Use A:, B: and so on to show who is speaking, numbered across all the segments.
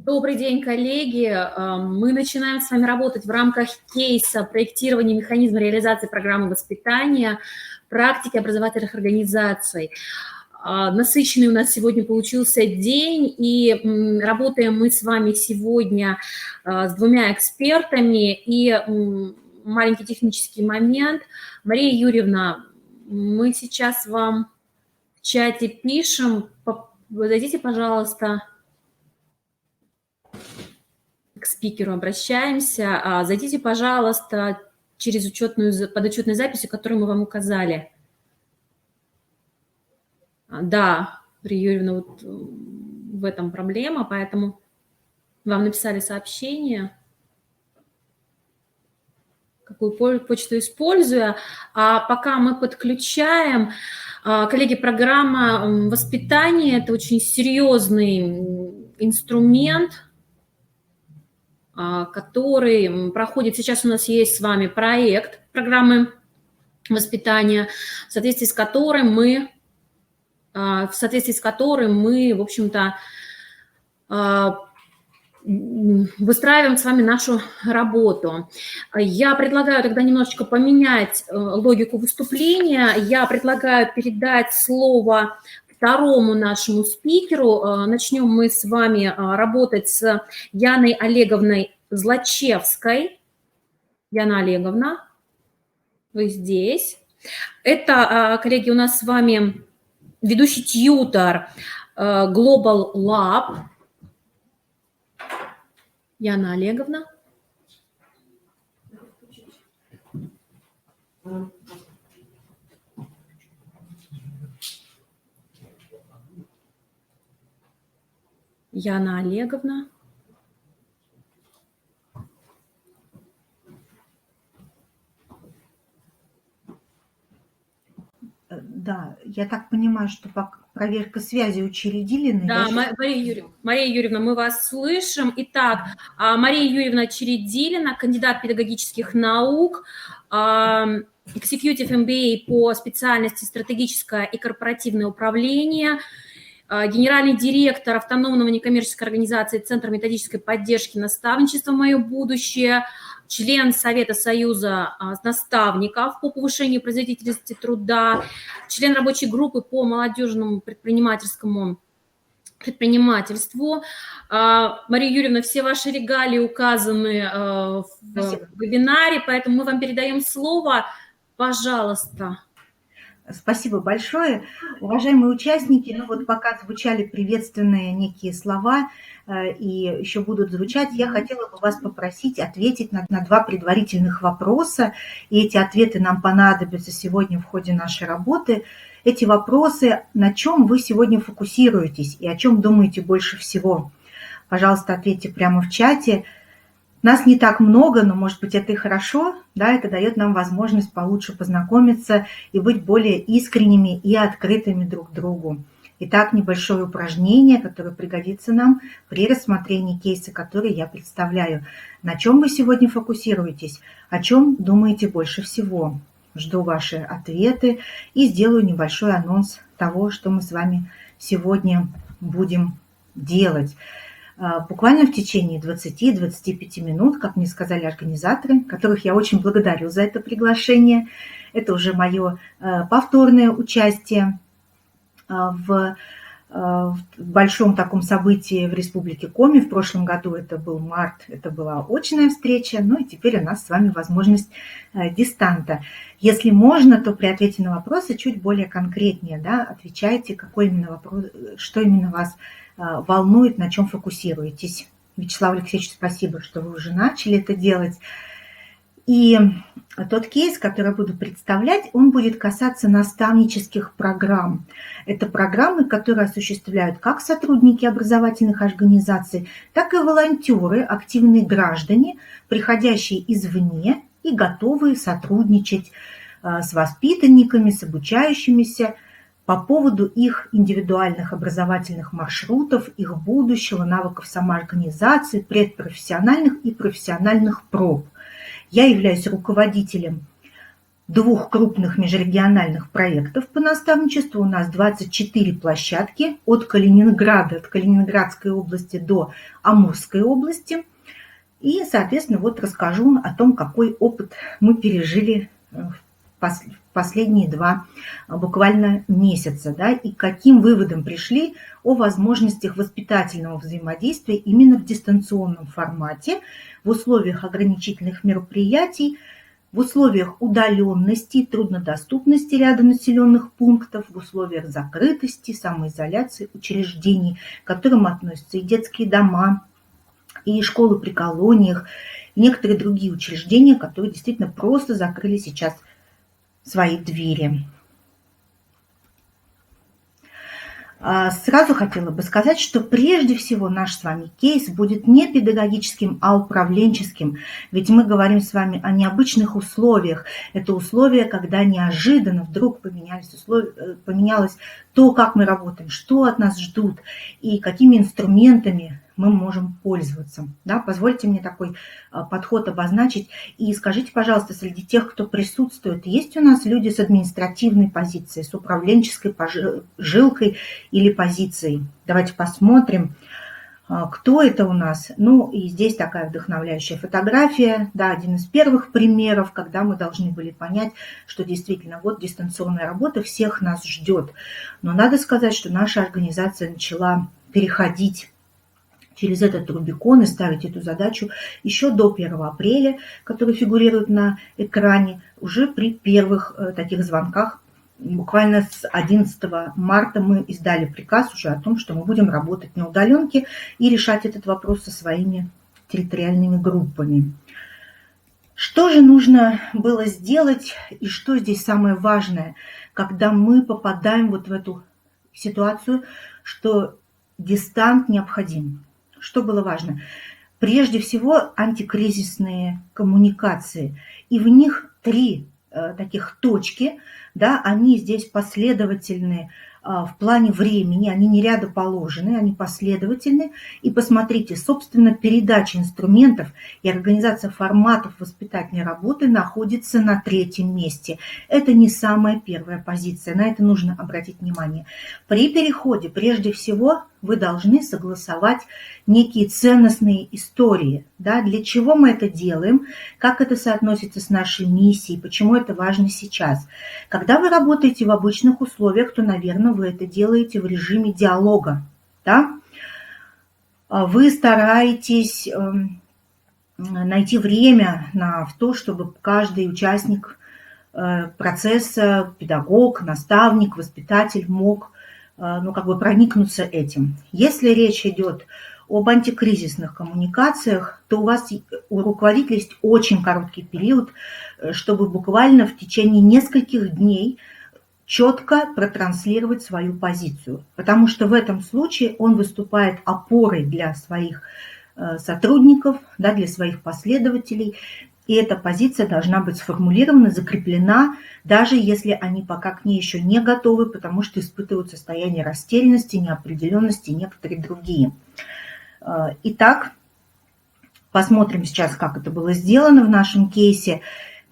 A: Добрый день, коллеги. Мы начинаем с вами работать в рамках кейса проектирования механизма реализации программы воспитания практики образовательных организаций. Насыщенный у нас сегодня получился день, и работаем мы с вами сегодня с двумя экспертами. И маленький технический момент. Мария Юрьевна, мы сейчас вам в чате пишем. Зайдите, пожалуйста, к спикеру обращаемся. Зайдите, пожалуйста, через подотчетную запись, которую мы вам указали. Да, Мария Юрьевна, вот в этом проблема, поэтому вам написали сообщение, какую почту используя. А пока мы подключаем, коллеги, программа воспитания – это очень серьезный инструмент, который проходит. Сейчас у нас есть с вами проект программы воспитания, в соответствии с которым мы, в общем-то, выстраиваем с вами нашу работу. Я предлагаю тогда немножечко поменять логику выступления. Я предлагаю передать слово второму нашему спикеру. Начнем мы с вами работать с Яной Олеговной Злачевской. Яна Олеговна, вы здесь. Это, коллеги, у нас с вами ведущий тьютор Global Lab. Яна Олеговна. Яна Олеговна.
B: Да, я так понимаю, что проверка связи учредили.
A: Да, Мария Юрьевна, мы вас слышим. Итак, Мария Юрьевна Чередилина, кандидат педагогических наук, Executive MBA по специальности стратегическое и корпоративное управление, генеральный директор автономного некоммерческой организации Центра методической поддержки наставничества «Мое будущее», член Совета Союза наставников по повышению производительности труда, член рабочей группы по молодежному предпринимательству. Мария Юрьевна, все ваши регалии указаны в вебинаре, поэтому мы вам передаем слово. Пожалуйста.
B: Спасибо большое. Уважаемые участники, вот пока звучали приветственные некие слова и еще будут звучать, я хотела бы вас попросить ответить на два предварительных вопроса, и эти ответы нам понадобятся сегодня в ходе нашей работы. Эти вопросы: на чем вы сегодня фокусируетесь и о чем думаете больше всего? Пожалуйста, ответьте прямо в чате. Нас не так много, но, может быть, это и хорошо, да, это дает нам возможность получше познакомиться и быть более искренними и открытыми друг к другу. Итак, небольшое упражнение, которое пригодится нам при рассмотрении кейса, который я представляю. На чем вы сегодня фокусируетесь? О чем думаете больше всего? Жду ваши ответы и сделаю небольшой анонс того, что мы с вами сегодня будем делать. Буквально в течение 20-25 минут, как мне сказали организаторы, которых я очень благодарю за это приглашение. Это уже мое повторное участие в большом таком событии в Республике Коми. В прошлом году это был март, это была очная встреча, ну и теперь у нас с вами возможность дистанта. Если можно, то при ответе на вопросы чуть более конкретнее, да, отвечайте, какой именно вопрос, что именно вас волнует, на чем фокусируетесь. Вячеслав Алексеевич, спасибо, что вы уже начали это делать. И тот кейс, который я буду представлять, он будет касаться наставнических программ. Это программы, которые осуществляют как сотрудники образовательных организаций, так и волонтеры, активные граждане, приходящие извне и готовые сотрудничать с воспитанниками, с обучающимися по поводу их индивидуальных образовательных маршрутов, их будущего, навыков самоорганизации, предпрофессиональных и профессиональных проб. Я являюсь руководителем 2 крупных межрегиональных проектов по наставничеству. У нас 24 площадки от Калининграда, от Калининградской области до Амурской области. И, соответственно, вот расскажу о том, какой опыт мы пережили в последние 2 буквально месяца, да, и к каким выводам пришли о возможностях воспитательного взаимодействия именно в дистанционном формате, в условиях ограничительных мероприятий, в условиях удаленности, труднодоступности ряда населенных пунктов, в условиях закрытости, самоизоляции учреждений, к которым относятся и детские дома, и школы при колониях, и некоторые другие учреждения, которые действительно просто закрыли сейчас свои двери. Сразу хотела бы сказать, что прежде всего наш с вами кейс будет не педагогическим, а управленческим. Ведь мы говорим с вами о необычных условиях. Это условия, когда неожиданно вдруг поменялось то, как мы работаем, что от нас ждут и какими инструментами мы можем пользоваться. Да, позвольте мне такой подход обозначить. И скажите, пожалуйста, среди тех, кто присутствует, есть у нас люди с административной позицией, с управленческой жилкой или позицией? Давайте посмотрим, кто это у нас. Ну, и здесь такая вдохновляющая фотография, да, один из первых примеров, когда мы должны были понять, что действительно вот дистанционная работа всех нас ждет. Но надо сказать, что наша организация начала переходить через этот Рубикон и ставить эту задачу еще до 1 апреля, который фигурирует на экране, уже при первых таких звонках. Буквально с 11 марта мы издали приказ уже о том, что мы будем работать на удаленке и решать этот вопрос со своими территориальными группами. Что же нужно было сделать и что здесь самое важное, когда мы попадаем вот в эту ситуацию, что дистант необходим? Что было важно? Прежде всего, антикризисные коммуникации. И в них 3 таких точки, да, они здесь последовательны в плане времени, они не рядоположены, они последовательны. И посмотрите, собственно, передача инструментов и организация форматов воспитательной работы находится на 3-м месте. Это не самая первая позиция, на это нужно обратить внимание. При переходе, прежде всего, вы должны согласовать некие ценностные истории. Да? Для чего мы это делаем, как это соотносится с нашей миссией, почему это важно сейчас. Когда вы работаете в обычных условиях, то, наверное, вы это делаете в режиме диалога. Да? Вы стараетесь найти время в то, чтобы каждый участник процесса, педагог, наставник, воспитатель мог проникнуться этим. Если речь идет об антикризисных коммуникациях, то у руководителя есть очень короткий период, чтобы буквально в течение нескольких дней четко протранслировать свою позицию. Потому что в этом случае он выступает опорой для своих сотрудников, да, для своих последователей. И эта позиция должна быть сформулирована, закреплена, даже если они пока к ней еще не готовы, потому что испытывают состояние растерянности, неопределенности и некоторые другие. Итак, посмотрим сейчас, как это было сделано в нашем кейсе.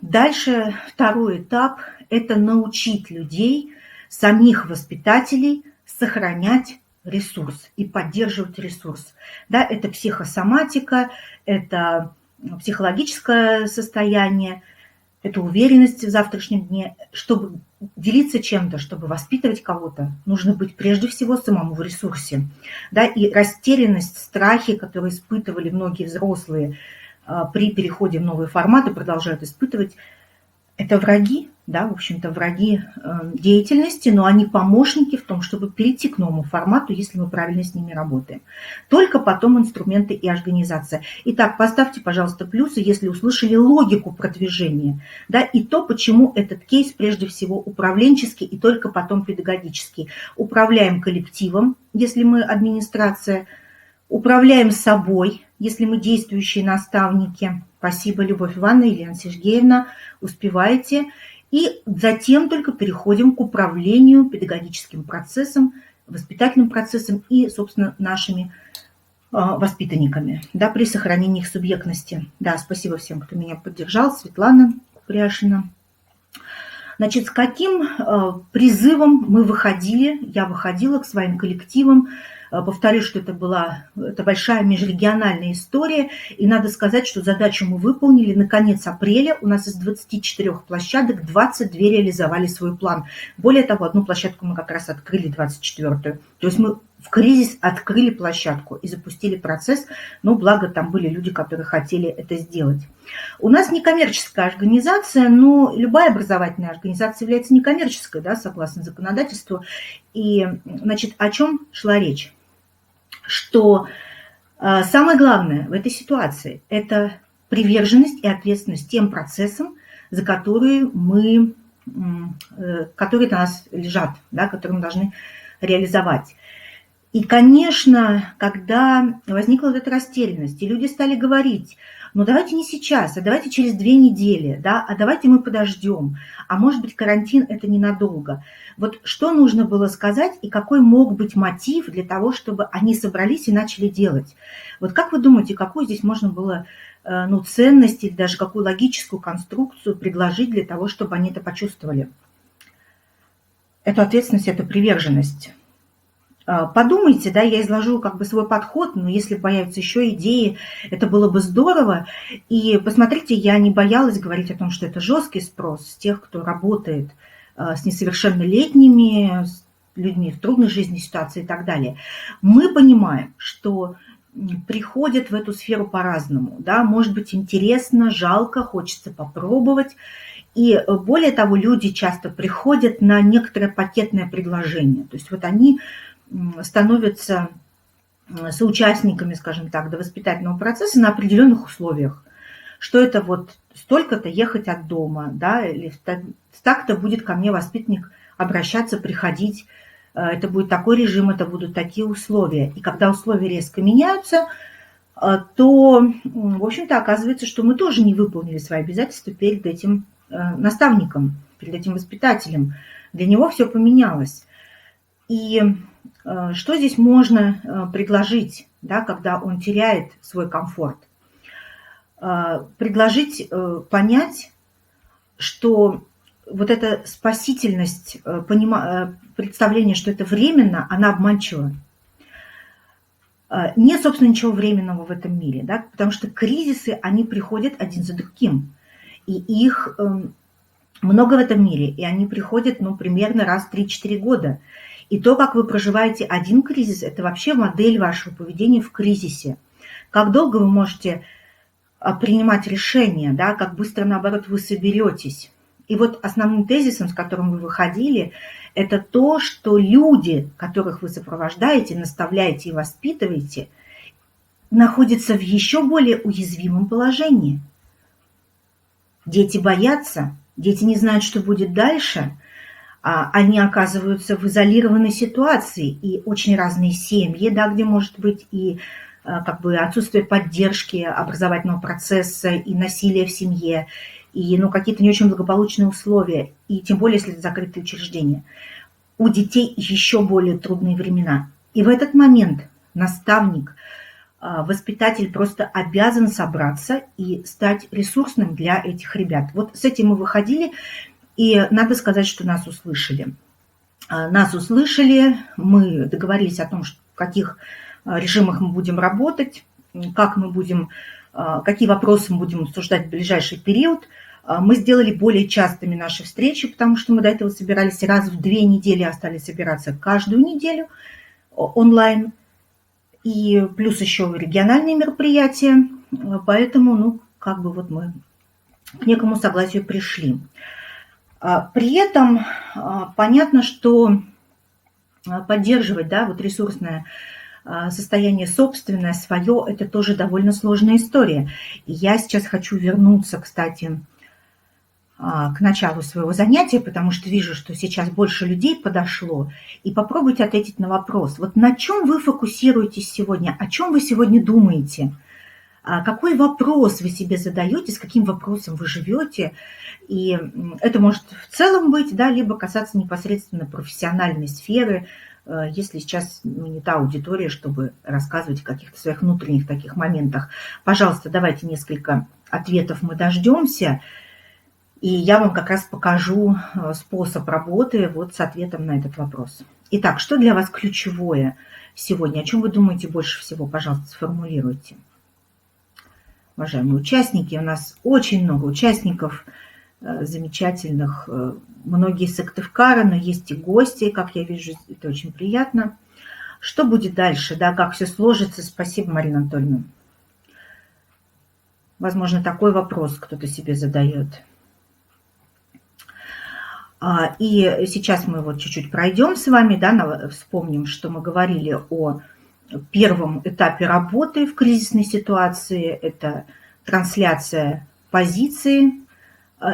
B: Дальше 2-й этап – это научить людей, самих воспитателей сохранять ресурс и поддерживать ресурс. Да, это психосоматика, это психологическое состояние, это уверенность в завтрашнем дне. Чтобы делиться чем-то, чтобы воспитывать кого-то, нужно быть прежде всего самому в ресурсе. Да, и растерянность, страхи, которые испытывали многие взрослые при переходе в новые форматы, продолжают испытывать, это враги, да, в общем-то, враги деятельности, но они помощники в том, чтобы перейти к новому формату, если мы правильно с ними работаем. Только потом инструменты и организация. Итак, поставьте, пожалуйста, плюсы, если услышали логику продвижения, да, и то, почему этот кейс прежде всего управленческий и только потом педагогический. Управляем коллективом, если мы администрация, управляем собой, если мы действующие наставники. Спасибо, Любовь Ивановна, Елена Сергеевна, успеваете. И затем только переходим к управлению педагогическим процессом, воспитательным процессом и, собственно, нашими воспитанниками, да, при сохранении их субъектности. Да, спасибо всем, кто меня поддержал. Светлана Купряшина. Значит, с каким призывом мы выходили, я выходила к своим коллективам. Повторюсь, что это большая межрегиональная история, и надо сказать, что задачу мы выполнили. На конец апреля у нас из 24 площадок 22 реализовали свой план. Более того, одну площадку мы как раз открыли, 24-ю. То есть мы в кризис открыли площадку и запустили процесс, но благо там были люди, которые хотели это сделать. У нас некоммерческая организация, но любая образовательная организация является некоммерческой, да, согласно законодательству. И, значит, о чем шла речь? Что самое главное в этой ситуации – это приверженность и ответственность тем процессам, за которые которые на нас лежат, да, которые мы должны реализовать. И, конечно, когда возникла вот эта растерянность, и люди стали говорить: ну давайте не сейчас, а давайте через 2 недели, да, а давайте мы подождем, а может быть карантин это ненадолго. Вот что нужно было сказать и какой мог быть мотив для того, чтобы они собрались и начали делать? Вот как вы думаете, какую здесь можно было ценность или даже какую логическую конструкцию предложить для того, чтобы они это почувствовали? Эту ответственность, эту приверженность. Подумайте, да, я изложу как бы свой подход, но если появятся еще идеи, это было бы здорово. И посмотрите, я не боялась говорить о том, что это жесткий спрос с тех, кто работает с несовершеннолетними, с людьми в трудной жизненной ситуации и так далее. Мы понимаем, что приходят в эту сферу по-разному, да, может быть интересно, жалко, хочется попробовать. И более того, люди часто приходят на некоторое пакетное предложение. То есть вот они становятся соучастниками, скажем так, воспитательного процесса на определенных условиях. Что это вот столько-то ехать от дома, да, или так-то будет ко мне воспитанник обращаться, приходить, это будет такой режим, это будут такие условия. И когда условия резко меняются, то, в общем-то, оказывается, что мы тоже не выполнили свои обязательства перед этим наставником, перед этим воспитателем. Для него все поменялось. И что здесь можно предложить, да, когда он теряет свой комфорт? Предложить понять, что вот эта спасительность, представление, что это временно, она обманчива. Нет, собственно, ничего временного в этом мире, да, потому что кризисы, они приходят один за другим. И их много в этом мире, и они приходят, примерно раз в 3-4 года. И то, как вы проживаете один кризис, это вообще модель вашего поведения в кризисе. Как долго вы можете принимать решения, да, как быстро, наоборот, вы соберетесь. И вот основным тезисом, с которым вы выходили, это то, что люди, которых вы сопровождаете, наставляете и воспитываете, находятся в еще более уязвимом положении. Дети боятся, дети не знают, что будет дальше, они оказываются в изолированной ситуации, и очень разные семьи, да, где может быть и как бы отсутствие поддержки образовательного процесса, и насилие в семье, и какие-то не очень благополучные условия, и тем более, если это закрытые учреждения. У детей еще более трудные времена. И в этот момент наставник, воспитатель просто обязан собраться и стать ресурсным для этих ребят. Вот с этим мы выходили, и надо сказать, что нас услышали. Нас услышали, мы договорились о том, в каких режимах мы будем работать, как мы будем, какие вопросы мы будем обсуждать в ближайший период. Мы сделали более частыми наши встречи, потому что мы до этого собирались раз в 2 недели, а стали собираться каждую неделю онлайн. И плюс еще региональные мероприятия. Поэтому, мы к некому согласию пришли. При этом понятно, что поддерживать, да, вот ресурсное состояние собственное, свое, это тоже довольно сложная история. И я сейчас хочу вернуться, кстати, к началу своего занятия, потому что вижу, что сейчас больше людей подошло, и попробуйте ответить на вопрос. Вот на чем вы фокусируетесь сегодня, о чем вы сегодня думаете? Какой вопрос вы себе задаете, с каким вопросом вы живете? И это может в целом быть, да, либо касаться непосредственно профессиональной сферы, если сейчас не та аудитория, чтобы рассказывать о каких-то своих внутренних таких моментах. Пожалуйста, давайте несколько ответов мы дождемся. И я вам как раз покажу способ работы вот с ответом на этот вопрос. Итак, что для вас ключевое сегодня? О чем вы думаете больше всего? Пожалуйста, сформулируйте. Уважаемые участники, у нас очень много участников замечательных, многие из Сыктывкара, но есть и гости, как я вижу, это очень приятно. Что будет дальше, да, как все сложится? Спасибо, Марина Анатольевна. Возможно, такой вопрос кто-то себе задает. И сейчас мы вот чуть-чуть пройдем с вами, да, вспомним, что мы говорили о первом этапе работы в кризисной ситуации. Это трансляция позиции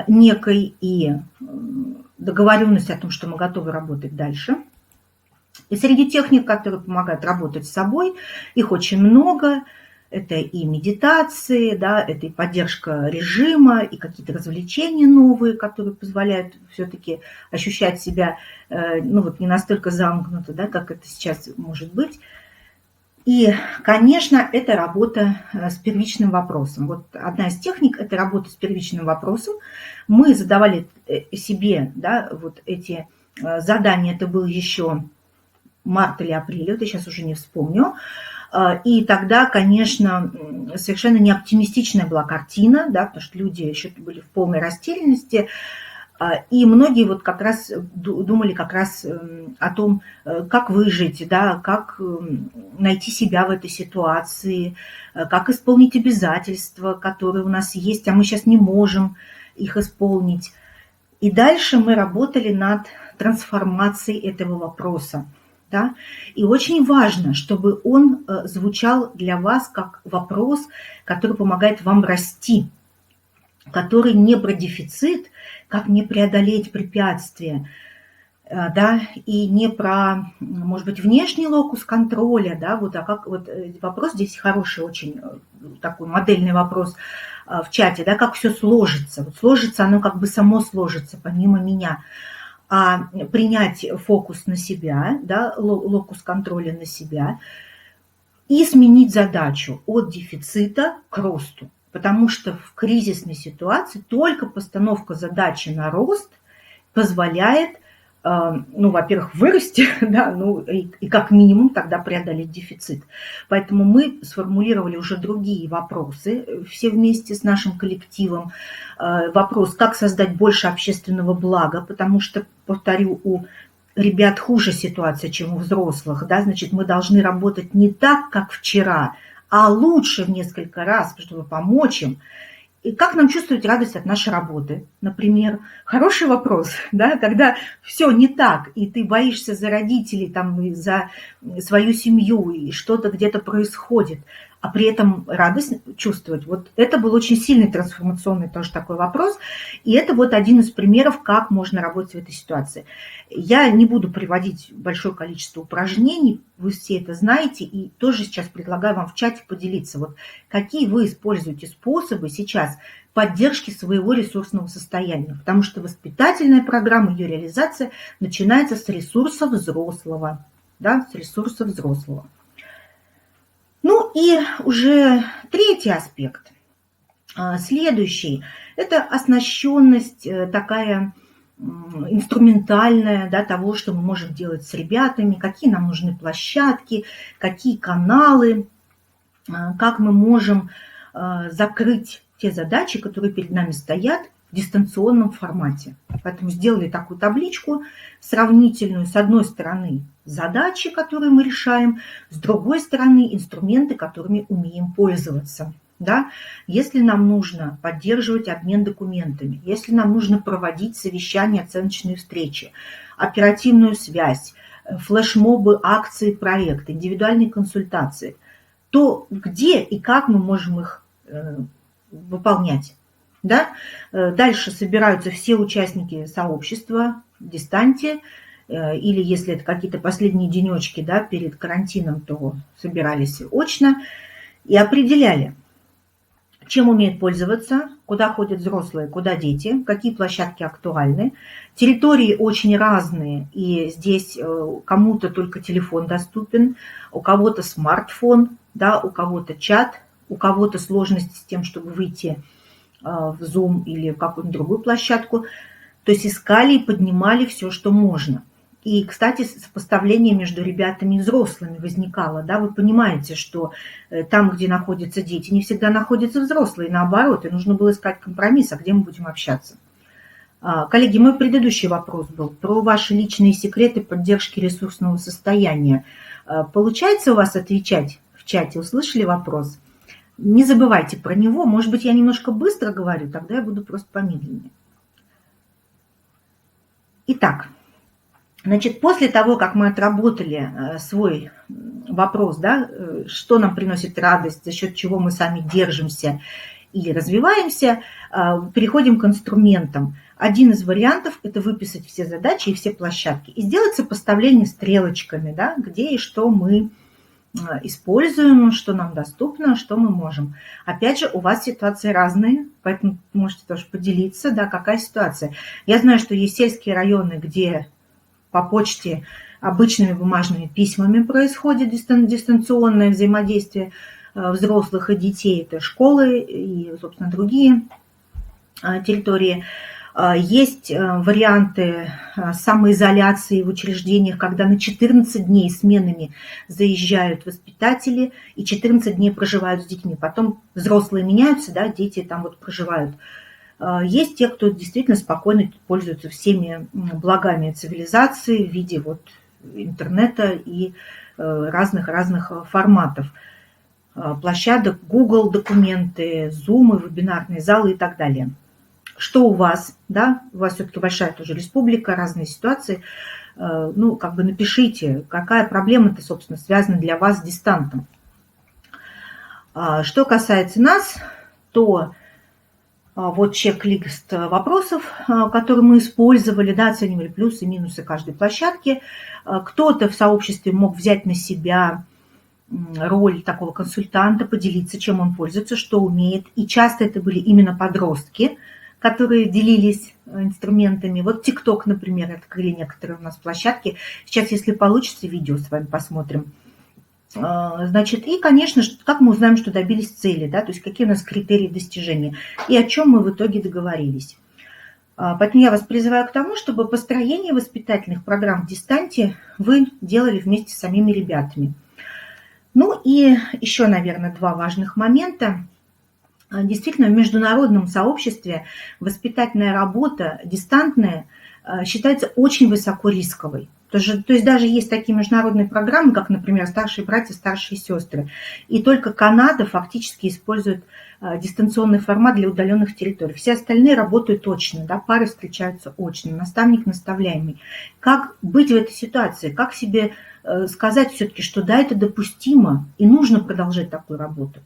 B: некой и договоренность о том, что мы готовы работать дальше. И среди техник, которые помогают работать с собой, их очень много. Это и медитации, да, это и поддержка режима, и какие-то развлечения новые, которые позволяют все-таки ощущать себя, ну вот не настолько замкнуто, да, как это сейчас может быть. И, конечно, это работа с первичным вопросом. Вот одна из техник – это работа с первичным вопросом. Мы задавали себе, да, вот эти задания, это был еще март или апрель, вот я сейчас уже не вспомню. И тогда, конечно, совершенно не оптимистичная была картина, да, потому что люди еще были в полной растерянности. И многие вот как раз думали как раз о том, как выжить, да, как найти себя в этой ситуации, как исполнить обязательства, которые у нас есть, а мы сейчас не можем их исполнить. И дальше мы работали над трансформацией этого вопроса. Да? И очень важно, чтобы он звучал для вас как вопрос, который помогает вам расти, который не про дефицит, как не преодолеть препятствия, да, и не про, может быть, внешний локус контроля, да, вот, а как вот вопрос здесь хороший, очень такой модельный вопрос в чате, да, как все сложится. Вот сложится оно как бы само сложится, помимо меня. А принять фокус на себя, да, локус контроля на себя, и сменить задачу от дефицита к росту. Потому что в кризисной ситуации только постановка задачи на рост позволяет, ну, во-первых, вырасти, да, ну, и как минимум тогда преодолеть дефицит. Поэтому мы сформулировали уже другие вопросы все вместе с нашим коллективом. Вопрос, как создать больше общественного блага, потому что, повторю, у ребят хуже ситуация, чем у взрослых, да, значит, мы должны работать не так, как вчера, а лучше в несколько раз, чтобы помочь им. И как нам чувствовать радость от нашей работы? Например, хороший вопрос, да, когда все не так, и ты боишься за родителей, там, и за свою семью, и что-то где-то происходит, а при этом радость чувствовать. Вот это был очень сильный трансформационный тоже такой вопрос, и это вот один из примеров, как можно работать в этой ситуации. Я не буду приводить большое количество упражнений, вы все это знаете, и тоже сейчас предлагаю вам в чате поделиться, вот какие вы используете способы сейчас поддержки своего ресурсного состояния, потому что воспитательная программа, ее реализация начинается с ресурса взрослого, да, с ресурса взрослого. Ну и уже третий аспект, следующий, это оснащенность такая инструментальная, да, того, что мы можем делать с ребятами, какие нам нужны площадки, какие каналы, как мы можем закрыть те задачи, которые перед нами стоят в дистанционном формате. Поэтому сделали такую табличку сравнительную. С одной стороны задачи, которые мы решаем, с другой стороны инструменты, которыми умеем пользоваться. Да? Если нам нужно поддерживать обмен документами, если нам нужно проводить совещания, оценочные встречи, оперативную связь, флешмобы, акции, проекты, индивидуальные консультации, то где и как мы можем их выполнять? Да? Дальше собираются все участники сообщества в дистанте, или если это какие-то последние денечки, да, перед карантином, то собирались очно и определяли, чем умеют пользоваться, куда ходят взрослые, куда дети, какие площадки актуальны. Территории очень разные, и здесь кому-то только телефон доступен, у кого-то смартфон, да, у кого-то чат, у кого-то сложности с тем, чтобы выйти в Zoom или в какую-нибудь другую площадку. То есть искали и поднимали все, что можно. И, кстати, сопоставление между ребятами и взрослыми возникало. Да? Вы понимаете, что там, где находятся дети, не всегда находятся взрослые, наоборот, и нужно было искать компромисс, а где мы будем общаться. Коллеги, мой предыдущий вопрос был про ваши личные секреты поддержки ресурсного состояния. Получается у вас отвечать в чате? Услышали вопрос? Не забывайте про него. Может быть, я немножко быстро говорю, тогда я буду просто помедленнее. Итак, значит, после того, как мы отработали свой вопрос, да, что нам приносит радость, за счет чего мы сами держимся или развиваемся, переходим к инструментам. Один из вариантов – это выписать все задачи и все площадки и сделать сопоставление стрелочками, да, где и что мы используем, что нам доступно, что мы можем. Опять же, у вас ситуации разные, поэтому можете тоже поделиться, да, какая ситуация. Я знаю, что есть сельские районы, где по почте обычными бумажными письмами происходит дистанционное взаимодействие взрослых и детей. Это школы и, собственно, другие территории. Есть варианты самоизоляции в учреждениях, когда на 14 дней сменами заезжают воспитатели и 14 дней проживают с детьми. Потом взрослые меняются, да, дети там вот проживают. Есть те, кто действительно спокойно пользуются всеми благами цивилизации в виде вот интернета и разных форматов. Площадок, Google документы, Zoom, вебинарные залы и так далее. Что у вас, да, у вас все-таки большая тоже республика, разные ситуации, ну, как бы напишите, какая проблема-то, собственно, связана для вас с дистантом. Что касается нас, то вот чек-лист вопросов, которые мы использовали, да, оценивали плюсы и минусы каждой площадки. Кто-то в сообществе мог взять на себя роль такого консультанта, поделиться, чем он пользуется, что умеет. И часто это были именно подростки, которые делились инструментами. Вот TikTok, например, открыли некоторые у нас площадки. Сейчас, если получится, видео с вами посмотрим. Значит, и, конечно, как мы узнаем, что добились цели, да, то есть какие у нас критерии достижения и о чем мы в итоге договорились. Поэтому я вас призываю к тому, чтобы построение воспитательных программ в дистанте вы делали вместе с самими ребятами. Ну и еще, наверное, два важных момента. Действительно, в международном сообществе воспитательная работа дистантная считается очень высокорисковой. То есть даже есть такие международные программы, как, например, «Старшие братья, старшие сестры». И только Канада фактически использует дистанционный формат для удаленных территорий. Все остальные работают очно, да, пары встречаются очно, наставник наставляемый. Как быть в этой ситуации? Как себе сказать все-таки, что да, это допустимо и нужно продолжать такую работу?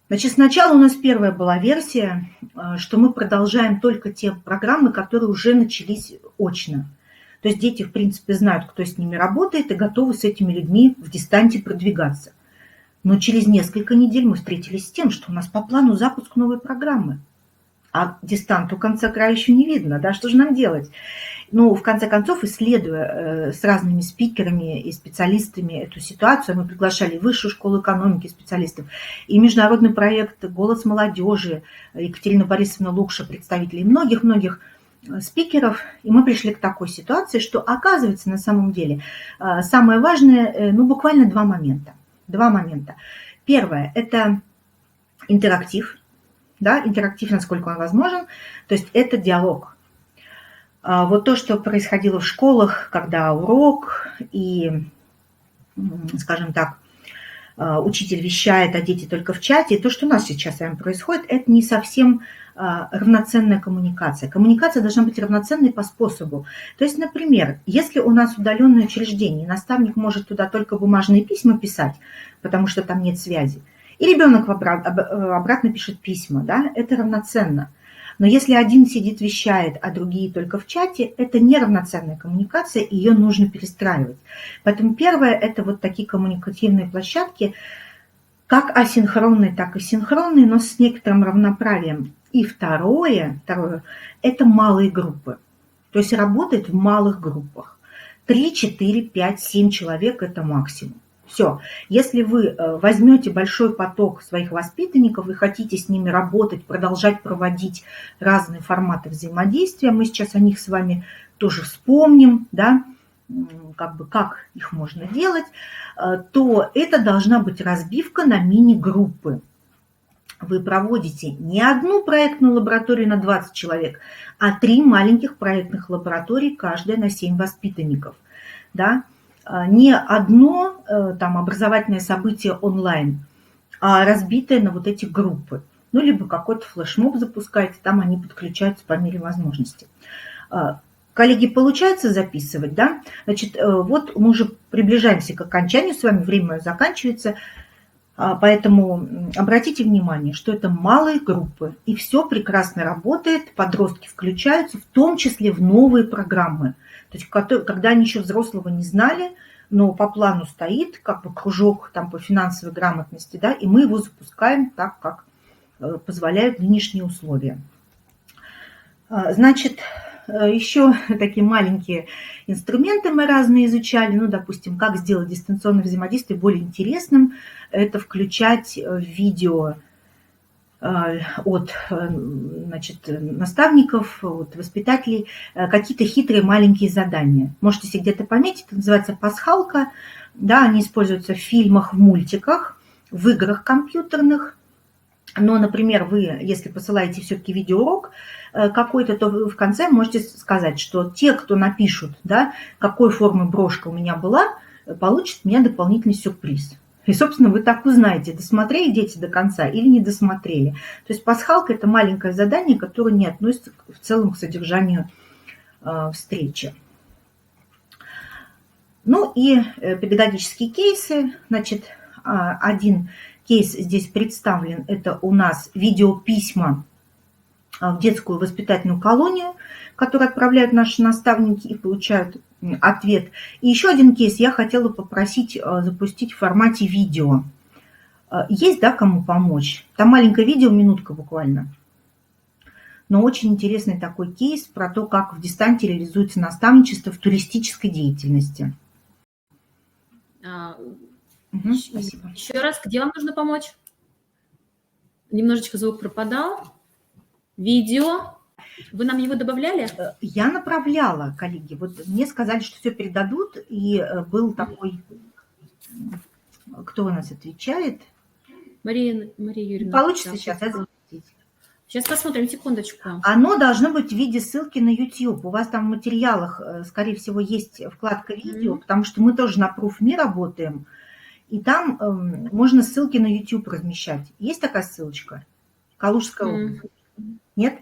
B: Значит, сначала у нас первая была версия, что мы продолжаем только те программы, которые уже начались очно. То есть дети, в принципе, знают, кто с ними работает, и готовы с этими людьми в дистанте продвигаться. Но через несколько недель мы встретились с тем, что у нас по плану запуск новой программы. А дистанту конца края еще не видно, да, что же нам делать? Ну, в конце концов, исследуя с разными спикерами и специалистами эту ситуацию, мы приглашали Высшую школу экономики специалистов и международный проект «Голос молодежи», Екатерина Борисовна Лукша, представителей многих-многих спикеров, и мы пришли к такой ситуации, что оказывается на самом деле самое важное, ну, буквально два момента. Первое – это интерактив, да, интерактив, насколько он возможен, то есть это диалог. Вот то, что происходило в школах, когда урок и, скажем так, учитель вещает, а дети только в чате, и то, что у нас сейчас с вами происходит, это не совсем равноценная коммуникация. Коммуникация должна быть равноценной по способу. То есть, например, если у нас удаленное учреждение, наставник может туда только бумажные письма писать, потому что там нет связи, и ребенок обратно пишет письма, да, это равноценно. Но если один сидит, вещает, а другие только в чате, это неравноценная коммуникация, и ее нужно перестраивать. Поэтому первое – это вот такие коммуникативные площадки, как асинхронные, так и синхронные, но с некоторым равноправием. И второе – это малые группы. То есть работает в малых группах. 3, 4, 5, 7 человек – это максимум. Все. Если вы возьмете большой поток своих воспитанников и хотите с ними работать, продолжать проводить разные форматы взаимодействия, мы сейчас о них с вами тоже вспомним, да, как бы как их можно делать, то это должна быть разбивка на мини-группы. Вы проводите не одну проектную лабораторию на 20 человек, а 3 маленьких проектных лаборатории, каждая на 7 воспитанников. Да? Не одно там образовательное событие онлайн, а разбитое на вот эти группы. Ну, либо какой-то флешмоб запускаете, там они подключаются по мере возможности. Коллеги, получается записывать, да? Значит, вот мы уже приближаемся к окончанию, с вами время заканчивается. Поэтому обратите внимание, что это малые группы, и все прекрасно работает, подростки включаются, в том числе в новые программы. То есть, когда они еще взрослого не знали, но по плану стоит, как бы кружок там, по финансовой грамотности, да, и мы его запускаем так, как позволяют нынешние условия. Значит, еще такие маленькие инструменты мы разные изучали. Ну, допустим, как сделать дистанционное взаимодействие более интересным. Это включать видео от, значит, наставников, от воспитателей, какие-то хитрые маленькие задания. Можете себе где-то пометить, это называется пасхалка. Да, они используются в фильмах, в мультиках, в играх компьютерных. Но, например, вы, если посылаете все-таки видеоурок какой-то, то вы в конце можете сказать, что те, кто напишут, да, какой формы брошка у меня была, получат у меня дополнительный сюрприз. И, собственно, вы так узнаете, досмотрели дети до конца или не досмотрели. То есть пасхалка – это маленькое задание, которое не относится в целом к содержанию встречи. Ну и педагогические кейсы. Значит, один кейс здесь представлен. Это у нас видеописьма в детскую воспитательную колонию, которые отправляют наши наставники и получают ответ. И еще один кейс я хотела попросить запустить в формате видео. Есть, да, кому помочь? Там маленькое видео, минутка буквально. Но очень интересный такой кейс про то, как в дистанте реализуется наставничество в туристической деятельности.
A: Спасибо. Еще раз, где вам нужно помочь? Немножечко звук пропадал. Видео. Вы нам его добавляли?
B: Я направляла, коллеги. Вот мне сказали, что все передадут. И был такой... Кто у нас отвечает?
A: Мария Юрьевна.
B: Получится сейчас запустить.
A: Сейчас посмотрим, секундочку.
B: Оно должно быть в виде ссылки на YouTube. У вас там в материалах, скорее всего, есть вкладка видео, потому что мы тоже на ProofMe работаем. И там можно ссылки на YouTube размещать. Есть такая ссылочка? Калужская область. Нет?